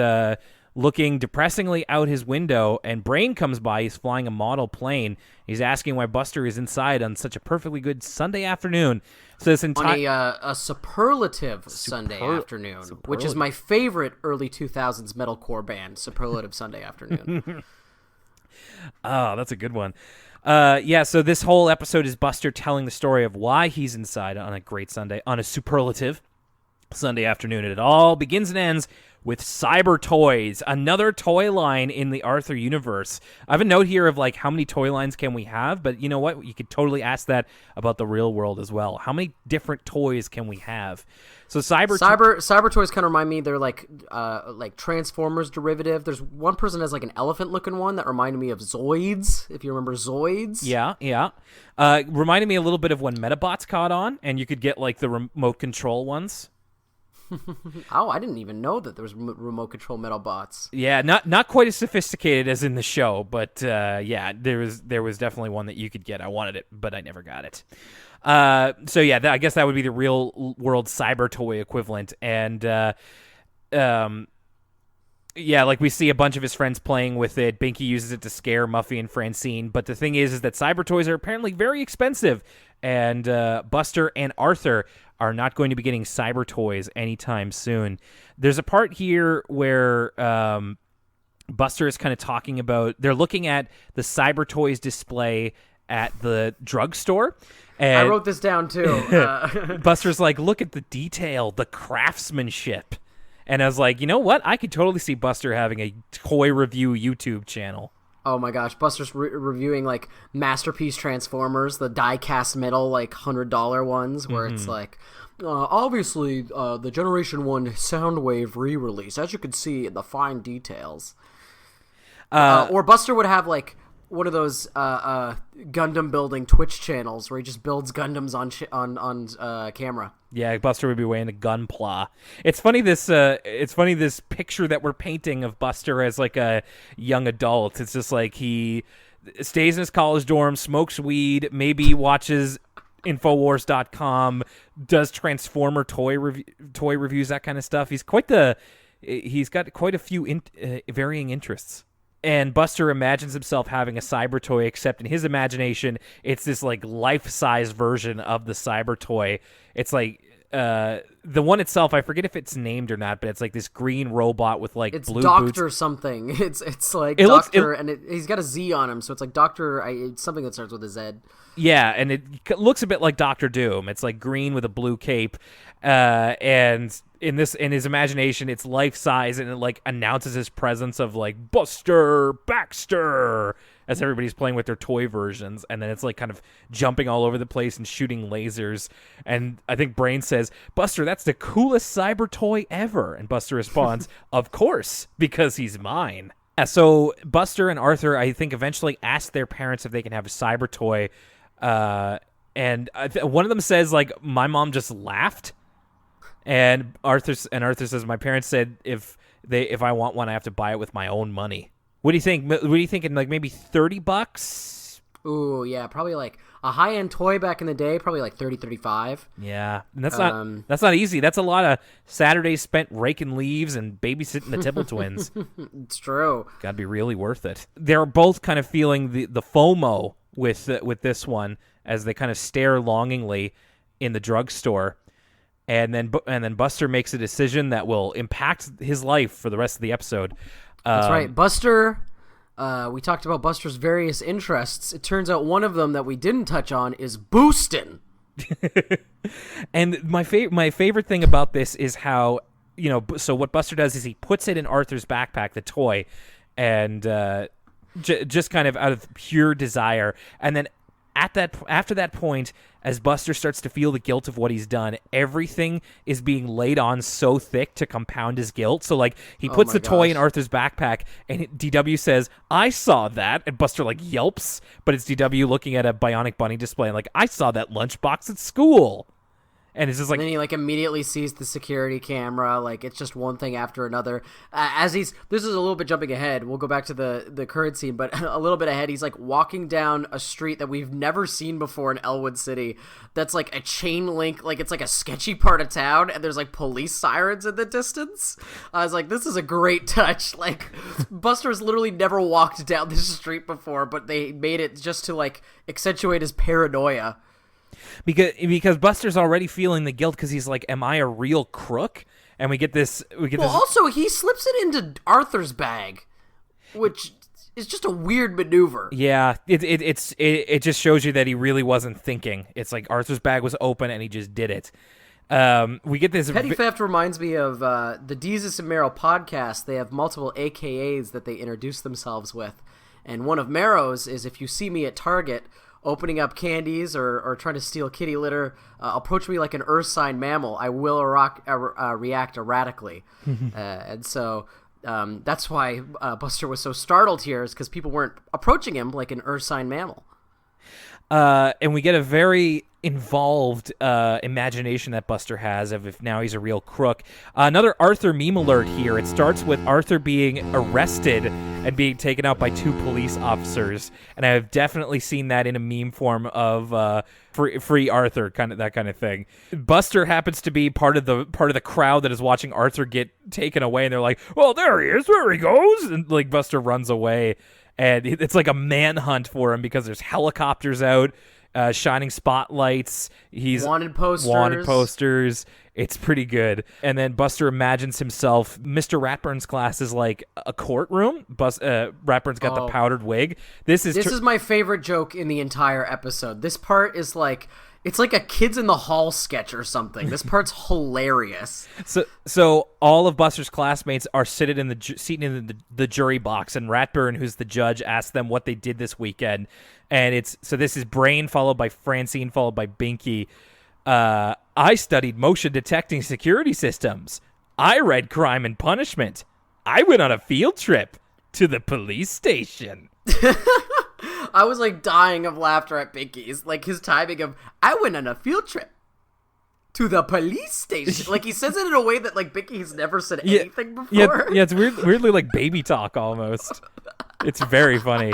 looking depressingly out his window, and Brain comes by. He's flying a model plane. He's asking why Buster is inside on such a perfectly good Sunday afternoon. So this entire on a superlative Sunday afternoon, which is my favorite early 2000s metalcore band, Superlative Sunday Afternoon. Oh, that's a good one. Yeah, so this whole episode is Buster telling the story of why he's inside on a superlative Sunday afternoon. And it all begins and ends with Cyber Toys, another toy line in the Arthur universe. I have a note here of like how many toy lines can we have, but you know what? You could totally ask that about the real world as well. How many different toys can we have? So Cyber Toys kind of remind me, they're like Transformers derivative. There's one person that has like an elephant looking one that reminded me of Zoids, if you remember Zoids. Yeah. Reminded me a little bit of when Metabots caught on, and you could get like the remote control ones. Oh, I didn't even know that there was remote control Metabots. Yeah, not quite as sophisticated as in the show, but yeah, there was definitely one that you could get. I wanted it, but I never got it. So yeah, I guess that would be the real world Cyber Toy equivalent, and yeah, like we see a bunch of his friends playing with it. Binky uses it to scare Muffy and Francine, but the thing is that Cyber Toys are apparently very expensive, and Buster and Arthur are not going to be getting Cyber Toys anytime soon. There's a part here where Buster is kind of talking about, they're looking at the Cyber Toys display at the drugstore. And I wrote this down too. Buster's like, look at the detail, the craftsmanship. And I was like, you know what? I could totally see Buster having a toy review YouTube channel. Oh my gosh, Buster's reviewing like Masterpiece Transformers, the die-cast metal, like $100 ones, where it's like, Obviously, the Generation 1 Soundwave re-release, as you can see in the fine details. Or Buster would have, like, one of those Gundam building Twitch channels where he just builds Gundams on camera. Yeah, Buster would be wearing a gunpla. It's funny this picture that we're painting of Buster as like a young adult. It's just like he stays in his college dorm, smokes weed, maybe watches Infowars.com, does Transformer toy reviews, that kind of stuff. He's got quite a few varying interests. And Buster imagines himself having a cyber toy, except in his imagination, it's this like life-size version of the cyber toy. It's like the one itself, I forget if it's named or not, but it's like this green robot with like blue Doctor boots. Something. It's like Doctor, and he's got a Z on him, so it's like Doctor. It's something that starts with a Z. Yeah, and it looks a bit like Doctor Doom. It's like green with a blue cape, and in his imagination, it's life size, and it like announces his presence of like Buster Baxter as everybody's playing with their toy versions, and then it's like kind of jumping all over the place and shooting lasers. And I think Brain says, "Buster, that's the coolest cyber toy ever," and Buster responds, "Of course, because he's mine." So Buster and Arthur, I think, eventually ask their parents if they can have a cyber toy. And one of them says, like, my mom just laughed, and Arthur says, my parents said if I want one, I have to buy it with my own money. What do you think? What are you thinking? Like maybe $30? Ooh, yeah, probably like a high-end toy back in the day, probably like 30, 35. Yeah, and that's not easy. That's a lot of Saturdays spent raking leaves and babysitting the Tibble twins. It's true. Gotta be really worth it. They're both kind of feeling the FOMO with this one as they kind of stare longingly in the drugstore, and then Buster makes a decision that will impact his life for the rest of the episode. That's right, Buster. We talked about Buster's various interests. It turns out one of them that we didn't touch on is boosting. And my favorite thing about this is how, so what Buster does is he puts it in Arthur's backpack, the toy, and just kind of out of pure desire. And then after that point, as Buster starts to feel the guilt of what he's done, everything is being laid on so thick to compound his guilt. So, like, he puts the toy in Arthur's backpack, and DW says, "I saw that," and Buster, like, yelps, but it's DW looking at a Bionic Bunny display, and, like, "I saw that lunchbox at school." And it's just like, and then he like immediately sees the security camera. Like it's just one thing after another. This is a little bit jumping ahead. We'll go back to the current scene, but a little bit ahead. He's like walking down a street that we've never seen before in Elwood City. That's like a chain link. Like it's like a sketchy part of town, and there's like police sirens in the distance. I was like, this is a great touch. Like Buster's literally never walked down this street before, but they made it just to like accentuate his paranoia. Because Buster's already feeling the guilt because he's like, am I a real crook? And we get this. Also, he slips it into Arthur's bag, which is just a weird maneuver. Yeah, it just shows you that he really wasn't thinking. It's like Arthur's bag was open and he just did it. We get this petty theft reminds me of the Deezus and Marrow podcast. They have multiple AKAs that they introduce themselves with, and one of Marrow's is, if you see me at Target opening up candies or trying to steal kitty litter, approach me like an earth-sign mammal. I will react erratically. And so that's why Buster was so startled here, is because people weren't approaching him like an earth-sign mammal. And we get a very involved imagination that Buster has of if now he's a real crook. Another Arthur meme alert here. It starts with Arthur being arrested and being taken out by two police officers, and I've definitely seen that in a meme form of free Arthur, that kind of thing. Buster happens to be part of the crowd that is watching Arthur get taken away, and they're like, "Well, there he is, there he goes," and like Buster runs away. And it's like a manhunt for him because there's helicopters out, shining spotlights. He's wanted posters. It's pretty good. And then Buster imagines himself. Mr. Ratburn's class is like a courtroom. Ratburn's got the powdered wig. This is my favorite joke in the entire episode. This part is like, it's like a Kids in the Hall sketch or something. This part's hilarious. So all of Buster's classmates are seated in the jury box, and Ratburn, who's the judge, asks them what they did this weekend. And this is Brain followed by Francine followed by Binky. I studied motion detecting security systems. I read Crime and Punishment. I went on a field trip to the police station. I was like dying of laughter at Binky's, like his timing of, I went on a field trip to the police station. Like he says it in a way that like Binky's never said anything before. Yeah, it's weirdly like baby talk almost. It's very funny.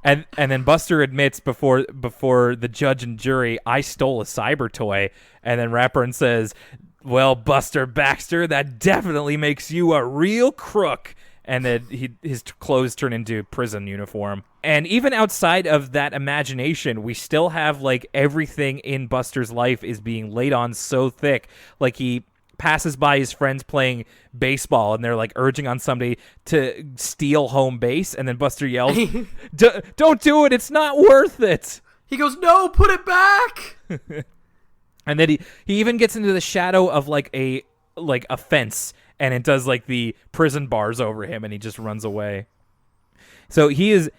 And then Buster admits before the judge and jury, I stole a cyber toy. And then Ratburn says, well, Buster Baxter, that definitely makes you a real crook. And then his clothes turn into prison uniform. And even outside of that imagination, we still have like everything in Buster's life is being laid on so thick. Like he passes by his friends playing baseball and they're like urging on somebody to steal home base. And then Buster yells, don't do it. It's not worth it. He goes, no, put it back. And then he even gets into the shadow of like a fence. And it does like the prison bars over him, and he just runs away. So he is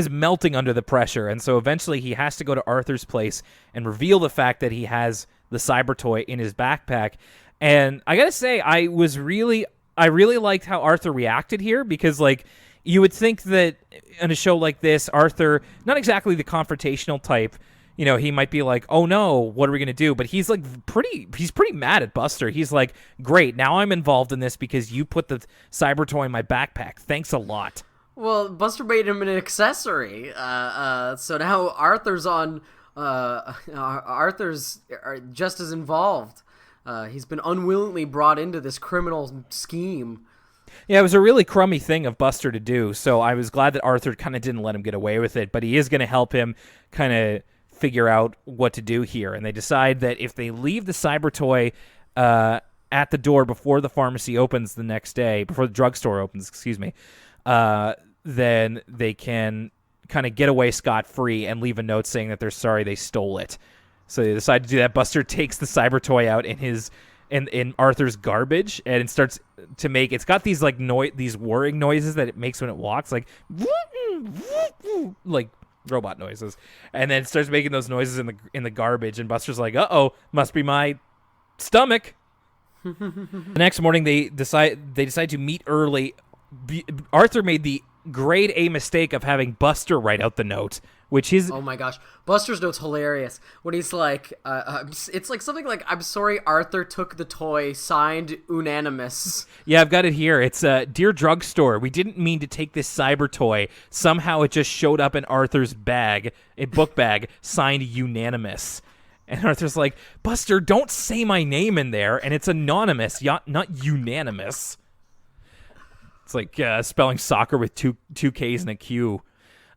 melting under the pressure, and so eventually he has to go to Arthur's place and reveal the fact that he has the cyber toy in his backpack. And I gotta say, I really liked how Arthur reacted here, because like you would think that in a show like this, Arthur, not exactly the confrontational type. You know, he might be like, oh no, what are we going to do? But he's like he's pretty mad at Buster. He's like, great, now I'm involved in this because you put the cyber toy in my backpack. Thanks a lot. Well, Buster made him an accessory. So now Arthur's just as involved. He's been unwillingly brought into this criminal scheme. Yeah, it was a really crummy thing of Buster to do. So I was glad that Arthur kind of didn't let him get away with it. But he is going to help him kind of figure out what to do here. And they decide that if they leave the cyber toy at the door before the pharmacy opens the next day, before the drugstore opens, then they can kind of get away scot-free and leave a note saying that they're sorry they stole it. So they decide to do that. Buster takes the cyber toy out in Arthur's garbage, and it starts to make, it's got these like these whirring noises that it makes when it walks, like robot noises, and then it starts making those noises in the garbage, and Buster's like, uh-oh, must be my stomach. The next morning they decide to meet early. Arthur made the grade A mistake of having Buster write out the note, which is, oh my gosh, Buster's note's hilarious when he's like, it's like something like, I'm sorry Arthur took the toy, signed unanimous. Yeah, I've got it here. It's dear drugstore, we didn't mean to take this cyber toy. Somehow it just showed up in Arthur's bag, a book bag, signed unanimous. And Arthur's like, Buster, don't say my name in there, and it's anonymous, not unanimous. It's like spelling soccer with two K's and a Q.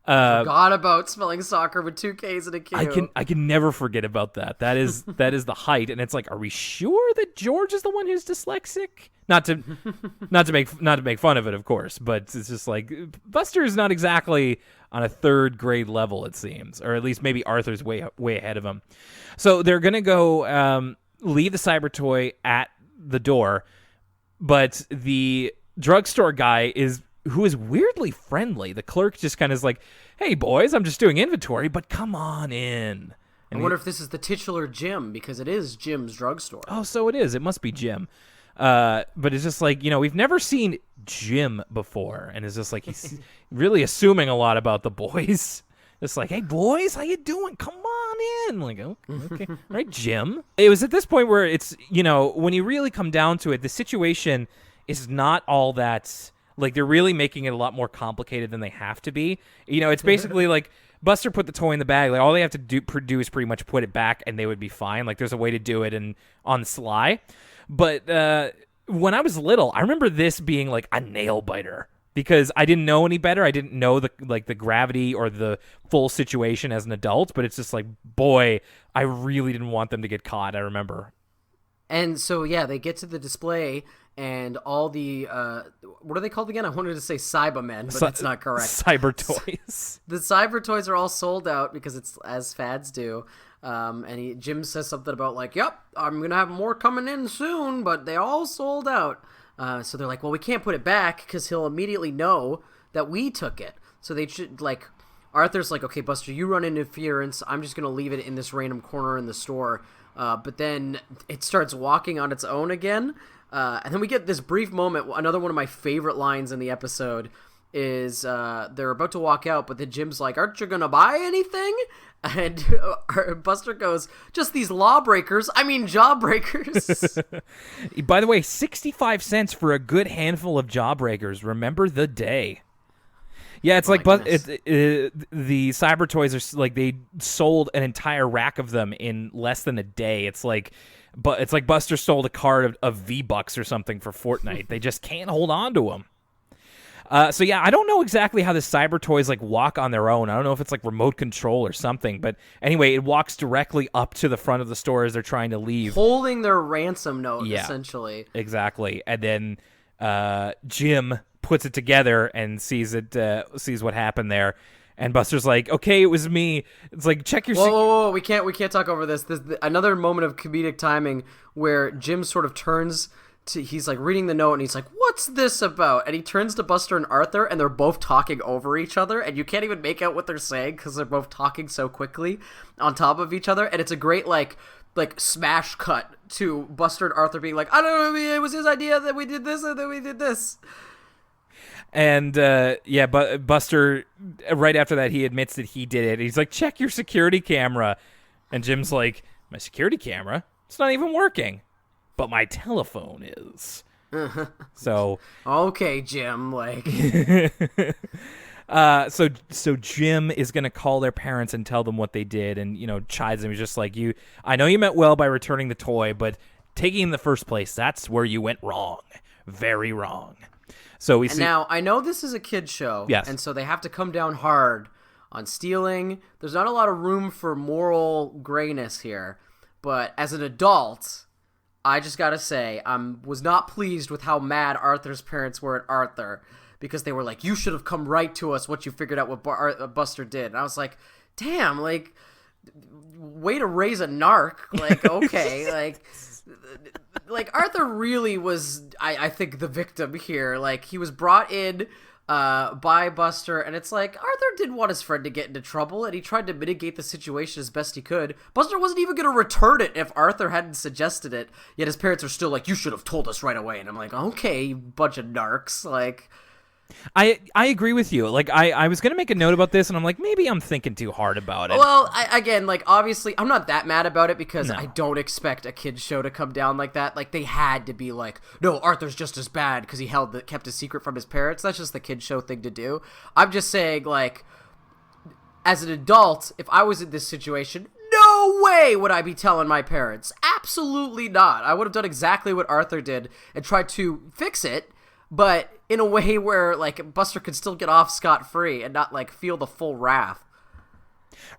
Forgot about spelling soccer with 2 K's and a Q. I can never forget about that. That is the height, and it's like, are we sure that George is the one who's dyslexic? Not to make fun of it, of course, but it's just like Buster is not exactly on a 3rd grade level, it seems, or at least maybe Arthur's way ahead of him. So they're gonna go leave the cyber toy at the door, but the drugstore guy who is weirdly friendly. The clerk just kind of is like, hey, boys, I'm just doing inventory, but come on in. And I wonder if this is the titular Jim, because it is Jim's drugstore. Oh, so it is. It must be Jim. But it's just like, we've never seen Jim before. And it's just like he's really assuming a lot about the boys. It's like, hey, boys, how you doing? Come on in. Like, okay. Right, Jim. It was at this point where it's, when you really come down to it, the situation is not all that... Like, they're really making it a lot more complicated than they have to be. It's basically like Buster put the toy in the bag. Like, all they have to do is pretty much put it back, and they would be fine. Like, there's a way to do it on the sly. But when I was little, I remember this being like a nail biter because I didn't know any better. I didn't know the gravity or the full situation as an adult. But it's just like, boy, I really didn't want them to get caught. I remember. And so, yeah, they get to the display, and all the, what are they called again? I wanted to say Cybermen, but that's not correct. Cyber toys. The cyber toys are all sold out because it's as fads do. And Jim says something about like, yep, I'm going to have more coming in soon, but they all sold out. So they're like, well, we can't put it back because he'll immediately know that we took it. So they should, Arthur's like, okay, Buster, you run interference. I'm just going to leave it in this random corner in the store. but then it starts walking on its own again. And then we get this brief moment. Another one of my favorite lines in the episode is they're about to walk out, but then Jim's like, "Aren't you gonna buy anything?" And Buster goes, "Just these lawbreakers. I mean, jawbreakers." By the way, 65 cents for a good handful of jawbreakers. Remember the day. Yeah, it's like the Cyber Toys are like they sold an entire rack of them in less than a day. It's like Buster sold a card of V-Bucks or something for Fortnite. They just can't hold on to them. So yeah, I don't know exactly how the Cyber Toys like walk on their own. I don't know if it's like remote control or something, but anyway, it walks directly up to the front of the store as they're trying to leave, holding their ransom note, essentially. Exactly, and then Jim puts it together and sees what happened there, and Buster's like, "Okay, it was me." It's like, check your. Whoa! We can't talk over this. Another moment of comedic timing where Jim sort of turns. He's like reading the note and he's like, "What's this about?" And he turns to Buster and Arthur and they're both talking over each other and you can't even make out what they're saying because they're both talking so quickly on top of each other. And it's a great like smash cut to Buster and Arthur being like, "I don't know, it was his idea that we did this and then we did this." And but Buster, right after that, he admits that he did it. He's like, "Check your security camera," and Jim's like, "My security camera? It's not even working." But my telephone is. So okay, Jim, like so Jim is gonna call their parents and tell them what they did, and chides them. He's just like, I know you meant well by returning the toy, but taking it in the first place, that's where you went wrong. Very wrong. So now I know this is a kid's show, yes, and so they have to come down hard on stealing. There's not a lot of room for moral grayness here, but as an adult, I just gotta say, I was not pleased with how mad Arthur's parents were at Arthur, because they were like, "You should have come right to us what you figured out what Buster did." And I was like, damn, like, way to raise a narc. Like, okay, like Arthur really was, I think, the victim here. Like, he was brought in by Buster, and it's like, Arthur didn't want his friend to get into trouble, and he tried to mitigate the situation as best he could. Buster wasn't even going to return it if Arthur hadn't suggested it, yet his parents are still like, "You should have told us right away." And I'm like, okay, you bunch of narcs. Like, I agree with you. Like, I was going to make a note about this, and I'm like, maybe I'm thinking too hard about it. Well, again, like, obviously, I'm not that mad about it because I don't expect a kid's show to come down like that. Like, they had to be like, "No, Arthur's just as bad because he kept a secret from his parents." That's just the kid's show thing to do. I'm just saying, like, as an adult, if I was in this situation, no way would I be telling my parents. Absolutely not. I would have done exactly what Arthur did and tried to fix it, but in a way where, like, Buster could still get off scot-free and not, like, feel the full wrath.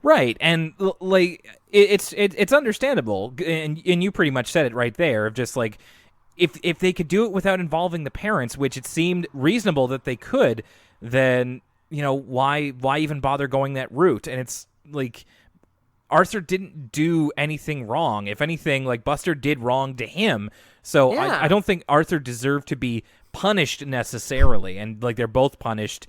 Right, and, like, it's understandable, and you pretty much said it right there, of just, like, if they could do it without involving the parents, which it seemed reasonable that they could, then, why even bother going that route? And it's, like, Arthur didn't do anything wrong. If anything, like, Buster did wrong to him, so I don't think Arthur deserved to be punished necessarily, and like they're both punished.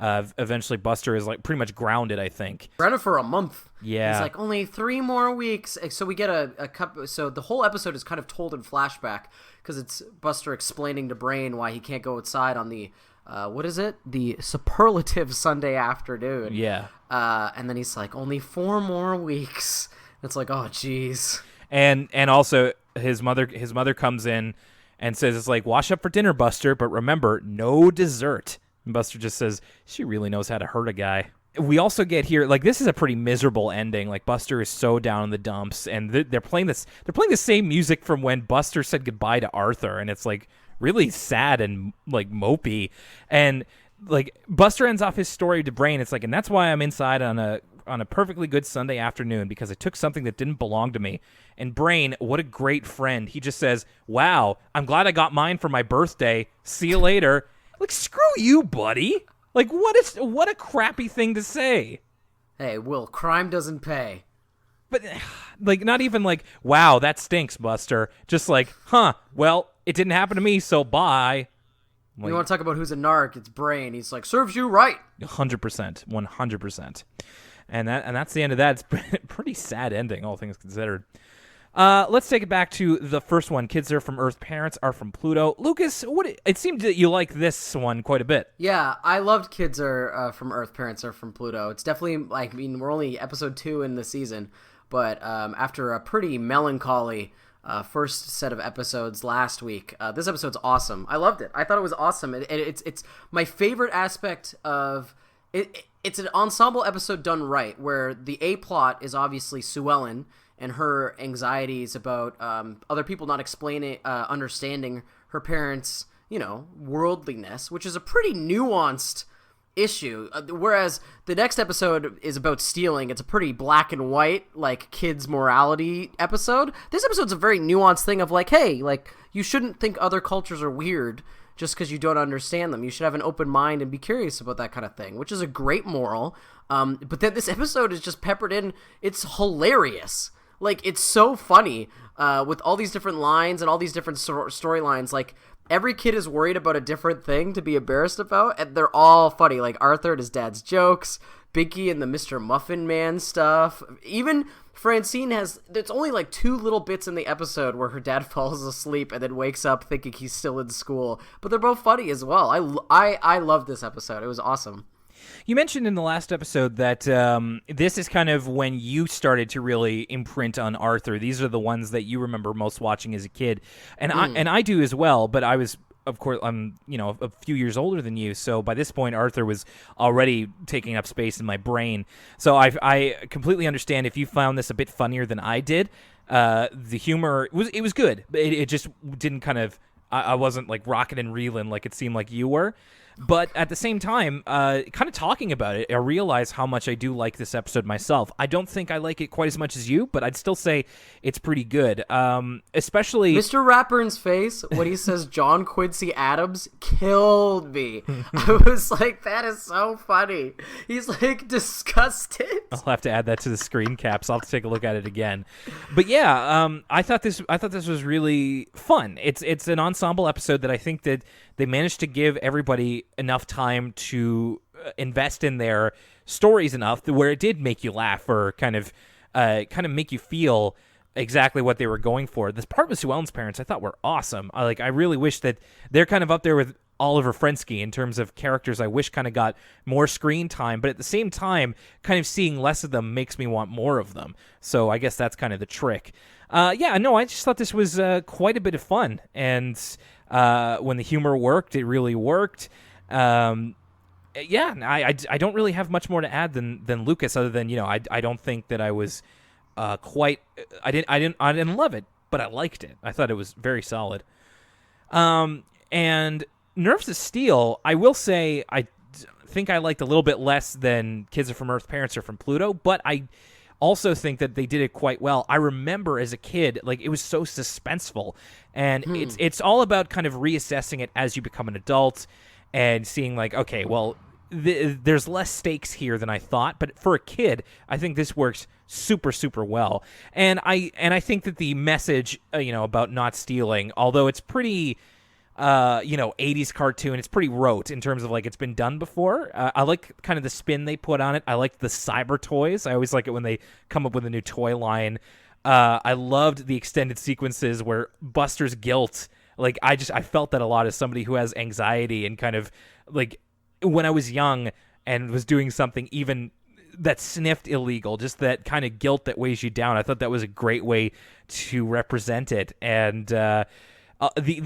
Eventually Buster is like pretty much grounded, I think. Grounded for a month. Yeah. He's like, only 3 more weeks. So we get a couple. So the whole episode is kind of told in flashback because it's Buster explaining to Brain why he can't go outside on the what is it? The superlative Sunday afternoon. Yeah. And then he's like, only 4 more weeks. It's like, oh geez. And also his mother comes in and says, it's like, "Wash up for dinner, Buster, but remember, no dessert." And Buster just says, "She really knows how to hurt a guy." We also get here, like, this is a pretty miserable ending. Like, Buster is so down in the dumps, and they're playing the same music from when Buster said goodbye to Arthur, and it's like really sad and like mopey. And like Buster ends off his story to Brain. It's like, "And that's why I'm inside on a perfectly good Sunday afternoon, because I took something that didn't belong to me." And Brain, what a great friend. He just says, "Wow, I'm glad I got mine for my birthday. See you later." Like, screw you, buddy. Like, what a crappy thing to say. Hey, Will, crime doesn't pay. But, like, not even like, "Wow, that stinks, Buster." Just like, well, it didn't happen to me, so bye. Like, you want to talk about who's a narc? It's Brain. He's like, "Serves you right." 100%. 100%. And that's the end of that. It's a pretty sad ending, all things considered. Let's take it back to the first one. Kids are from Earth, parents are from Pluto. Lucas, it seemed that you like this one quite a bit. Yeah, I loved Kids Are from Earth, Parents Are from Pluto. It's definitely, we're only episode 2 in the season, but after a pretty melancholy first set of episodes last week, this episode's awesome. I loved it. I thought it was awesome. It's my favorite aspect of it. It's an ensemble episode done right, where the A plot is obviously Sue Ellen and her anxieties about other people not understanding her parents' worldliness, which is a pretty nuanced issue. Whereas the next episode is about stealing. It's a pretty black and white, kids' morality episode. This episode's a very nuanced thing of hey, you shouldn't think other cultures are weird just because you don't understand them. You should have an open mind and be curious about that kind of thing, which is a great moral. But then this episode is just peppered in. It's hilarious. It's so funny with all these different lines and all these different storylines. Every kid is worried about a different thing to be embarrassed about, and they're all funny. Arthur and his dad's jokes, Binky and the Mr. Muffin Man stuff. Even Francine there's only 2 little bits in the episode where her dad falls asleep and then wakes up thinking he's still in school. But they're both funny as well. I love this episode. It was awesome. You mentioned in the last episode that this is kind of when you started to really imprint on Arthur. These are the ones that you remember most watching as a kid, and I do as well. But I was, of course, I'm a few years older than you, so by this point Arthur was already taking up space in my brain. So I completely understand if you found this a bit funnier than I did. The humor was good, but it just didn't kind of. I wasn't rocking and reeling like it seemed like you were. But at the same time, kind of talking about it, I realize how much I do like this episode myself. I don't think I like it quite as much as you, but I'd still say it's pretty good. Especially Mr. Ratburn's face when he says John Quincy Adams killed me. I was that is so funny. He's disgusted. I'll have to add that to the screen caps. I'll have to take a look at it again. But yeah, I thought this was really fun. It's an ensemble episode that I think that they managed to give everybody enough time to invest in their stories enough where it did make you laugh or kind of make you feel exactly what they were going for. This part with Sue Ellen's parents I thought were awesome. I really wish that they're kind of up there with Oliver Frensky in terms of characters I wish kind of got more screen time, but at the same time, kind of seeing less of them makes me want more of them. So I guess that's kind of the trick. I just thought this was quite a bit of fun, and when the humor worked, it really worked. I don't really have much more to add than Lucas, other than I don't think that I was quite. I didn't love it, but I liked it. I thought it was very solid. And Nerves of Steel, I will say, I think I liked a little bit less than Kids Are From Earth, Parents Are From Pluto, but I also think that they did it quite well. I remember as a kid, it was so suspenseful, and it's all about kind of reassessing it as you become an adult and seeing okay, well, there's less stakes here than I thought, but for a kid, I think this works super, super well. And I think that the message, about not stealing, although it's pretty 80s cartoon, it's pretty rote in terms of it's been done before. I like kind of the spin they put on it. I like the cyber toys. I always like it when they come up with a new toy line. I loved the extended sequences where Buster's guilt, I felt that a lot as somebody who has anxiety, and kind of when I was young and was doing something even that sniffed illegal, just that kind of guilt that weighs you down. I thought that was a great way to represent it. And the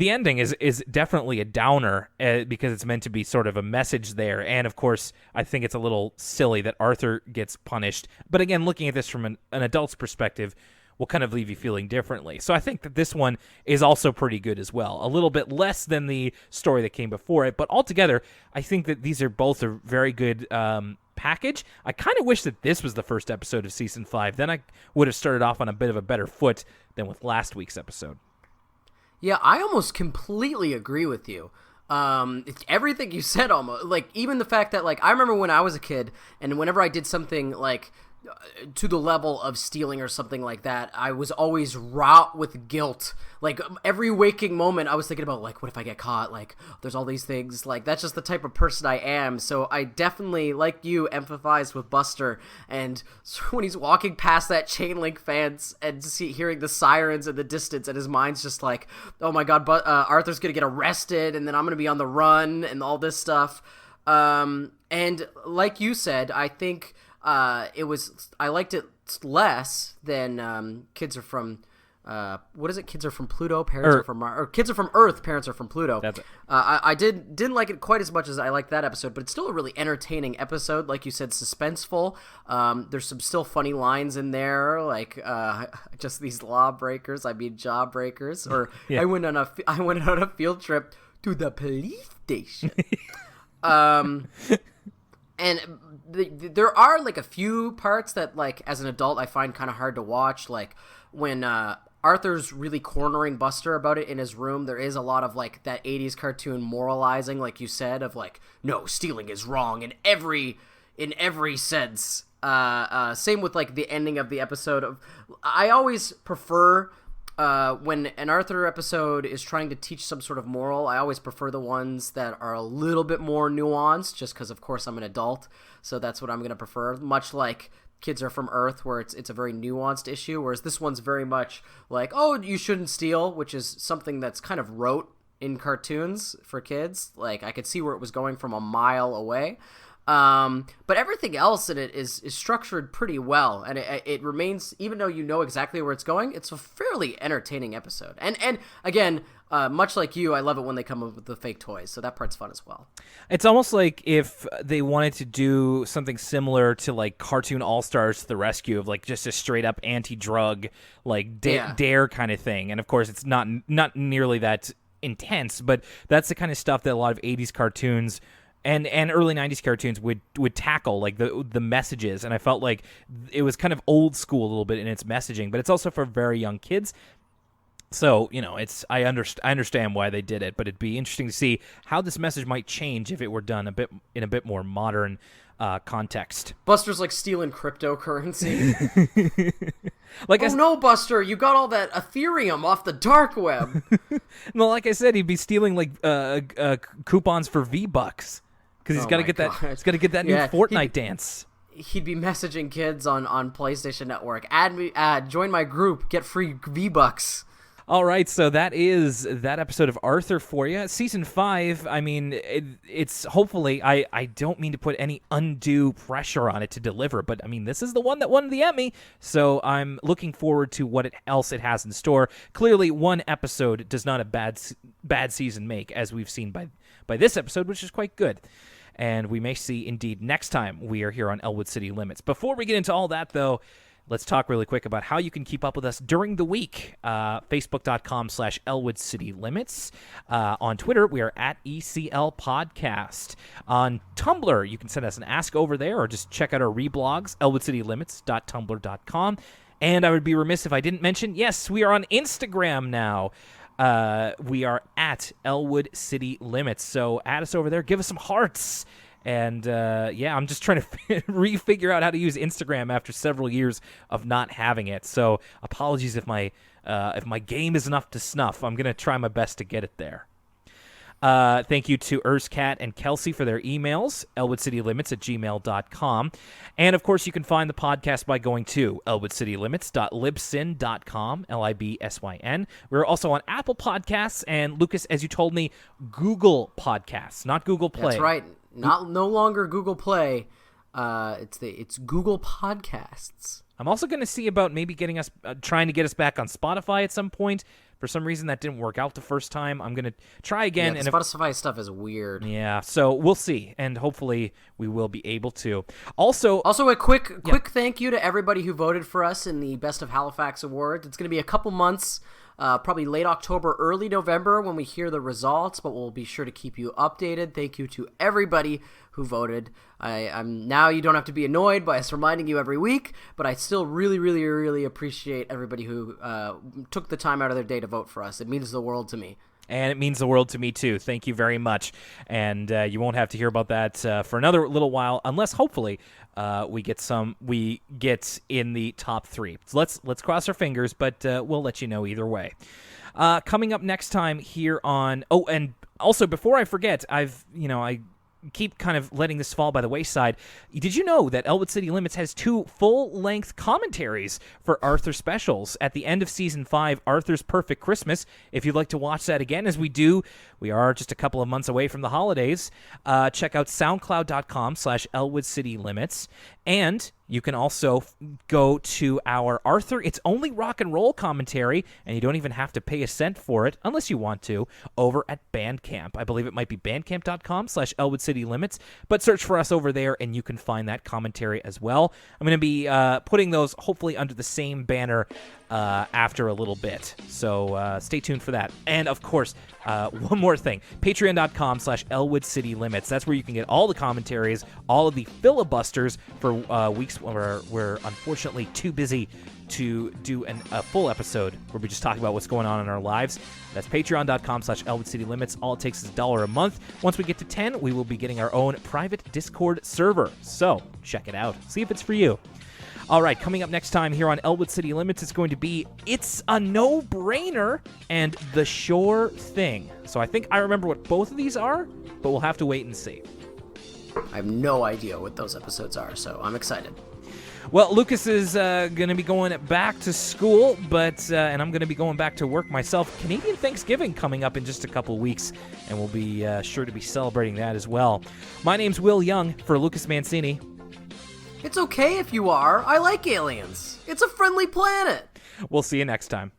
ending is definitely a downer because it's meant to be sort of a message there. And of course, I think it's a little silly that Arthur gets punished. But again, looking at this from an adult's perspective will kind of leave you feeling differently. So I think that this one is also pretty good as well. A little bit less than the story that came before it, but altogether, I think that these are both a very good package. I kind of wish that this was the first episode of Season 5. Then I would have started off on a bit of a better foot than with last week's episode. Yeah, I almost completely agree with you. It's everything you said almost. Even the fact that, I remember when I was a kid, and whenever I did something, to the level of stealing or something like that. I was always wrought with guilt. Like, every waking moment I was thinking about, like, what if I get caught? Like, there's all these things. Like, that's just the type of person I am. So I definitely, like you, empathize with Buster. And so when he's walking past that chain link fence and hearing the sirens in the distance, and his mind's just like, oh my god, Arthur's gonna get arrested, and then I'm gonna be on the run, and all this stuff. And like you said, I think I liked it less than Kids Are From what is it? Kids Are From Pluto, Parents Are From Mars, or Kids Are From Earth, Parents Are From Pluto. That's it. I didn't like it quite as much as I liked that episode, but it's still a really entertaining episode. Like you said, suspenseful. There's some still funny lines in there, like just these jawbreakers. Or yeah. I went on a field trip to the police station. And there are like a few parts that, like, as an adult I find kind of hard to watch, like when Arthur's really cornering Buster about it in his room. There is a lot of like that 80s cartoon moralizing, like you said, of like, no, stealing is wrong in every sense. Same with like the ending of the episode. I always prefer when an Arthur episode is trying to teach some sort of moral, I always prefer the ones that are a little bit more nuanced, just because, of course, I'm an adult, so that's what I'm going to prefer. Much like Kids Are From Earth, where it's a very nuanced issue, whereas this one's very much like, oh, you shouldn't steal, which is something that's kind of rote in cartoons for kids. Like, I could see where it was going from a mile away. But everything else in it is structured pretty well, and it remains, even though you know exactly where it's going, it's a fairly entertaining episode. And again, much like you, I love it when they come up with the fake toys, so that part's fun as well. It's almost like if they wanted to do something similar to like Cartoon All-Stars to the Rescue, of like just a straight up anti-drug, like dare kind of thing. And of course, it's not nearly that intense, but that's the kind of stuff that a lot of 80s cartoons and early 90s cartoons would tackle, like the messages, and I felt like it was kind of old school a little bit in its messaging, but it's also for very young kids. So, you know, I understand why they did it, but it'd be interesting to see how this message might change if it were done in a bit more modern context. Buster's like stealing cryptocurrency. Like, no, Buster, you got all that Ethereum off the dark web. No, like I said, he'd be stealing like coupons for V-Bucks. Because he's got to get that. He's got to get that new Fortnite dance. He'd be messaging kids on PlayStation Network. Join my group. Get free V-Bucks. All right, so that is that episode of Arthur for you. Season 5, I mean, it's hopefully, I don't mean to put any undue pressure on it to deliver, but I mean, this is the one that won the Emmy, so I'm looking forward to what else it has in store. Clearly, one episode does not a bad season make, as we've seen by this episode, which is quite good. And we may see, indeed, next time we are here on Elwood City Limits. Before we get into all that, though, let's talk really quick about how you can keep up with us during the week. Facebook.com/Elwood City Limits. On Twitter, we are at ECL Podcast. On Tumblr, you can send us an ask over there, or just check out our reblogs, elwoodcitylimits.tumblr.com. And I would be remiss if I didn't mention, yes, we are on Instagram now. We are at Elwood City Limits. So add us over there. Give us some hearts. And, I'm just trying to refigure out how to use Instagram after several years of not having it. So apologies if my game isn't up to snuff. I'm going to try my best to get it there. Thank you to Erscat and Kelsey for their emails, elwoodcitylimits@gmail.com. And, of course, you can find the podcast by going to elwoodcitylimits.libsyn.com, LIBSYN. We're also on Apple Podcasts and, Lucas, as you told me, Google Podcasts, not Google Play. That's right. No longer Google Play. It's Google Podcasts. I'm also going to see about maybe trying to get us back on Spotify at some point. For some reason, that didn't work out the first time. I'm going to try again. Yeah, Spotify stuff is weird. Yeah, so we'll see, and hopefully we will be able to. Also a quick thank you to everybody who voted for us in the Best of Halifax Award. It's going to be a couple months, probably late October, early November when we hear the results, but we'll be sure to keep you updated. Thank you to everybody who voted. I'm now you don't have to be annoyed by us reminding you every week, but I still really, really, really appreciate everybody who took the time out of their day to vote for us. It means the world to me. And it means the world to me, too. Thank you very much. And you won't have to hear about that for another little while, unless hopefully we get in the top 3. So let's cross our fingers, but we'll let you know either way. Coming up next time here on... Oh, and also, before I forget, I keep kind of letting this fall by the wayside. Did you know that Elwood City Limits has 2 full-length commentaries for Arthur specials? At the end of Season 5, Arthur's Perfect Christmas, if you'd like to watch that again, as we are just a couple of months away from the holidays, check out soundcloud.com/Elwood City Limits. And you can also go to our Arthur It's Only Rock and Roll commentary, and you don't even have to pay a cent for it, unless you want to, over at Bandcamp. I believe it might be bandcamp.com/Elwood City Limits, but search for us over there, and you can find that commentary as well. I'm going to be putting those hopefully under the same banner after a little bit, so stay tuned for that. And, of course, one more thing, patreon.com/Elwood City Limits. That's where you can get all the commentaries, all of the filibusters for weeks where we're unfortunately too busy to do a full episode where we just talk about what's going on in our lives. That's patreon.com/Elwood City Limits. All it takes is $1 a month. Once we get to 10, we will be getting our own private Discord server. So check it out. See if it's for you. All right, coming up next time here on Elwood City Limits, it's going to be It's a No-Brainer and The Sure Thing. So I think I remember what both of these are, but we'll have to wait and see. I have no idea what those episodes are, so I'm excited. Well, Lucas is going to be going back to school, and I'm going to be going back to work myself. Canadian Thanksgiving coming up in just a couple weeks, and we'll be sure to be celebrating that as well. My name's Will Young for Lucas Mancini. It's okay if you are. I like aliens. It's a friendly planet. We'll see you next time.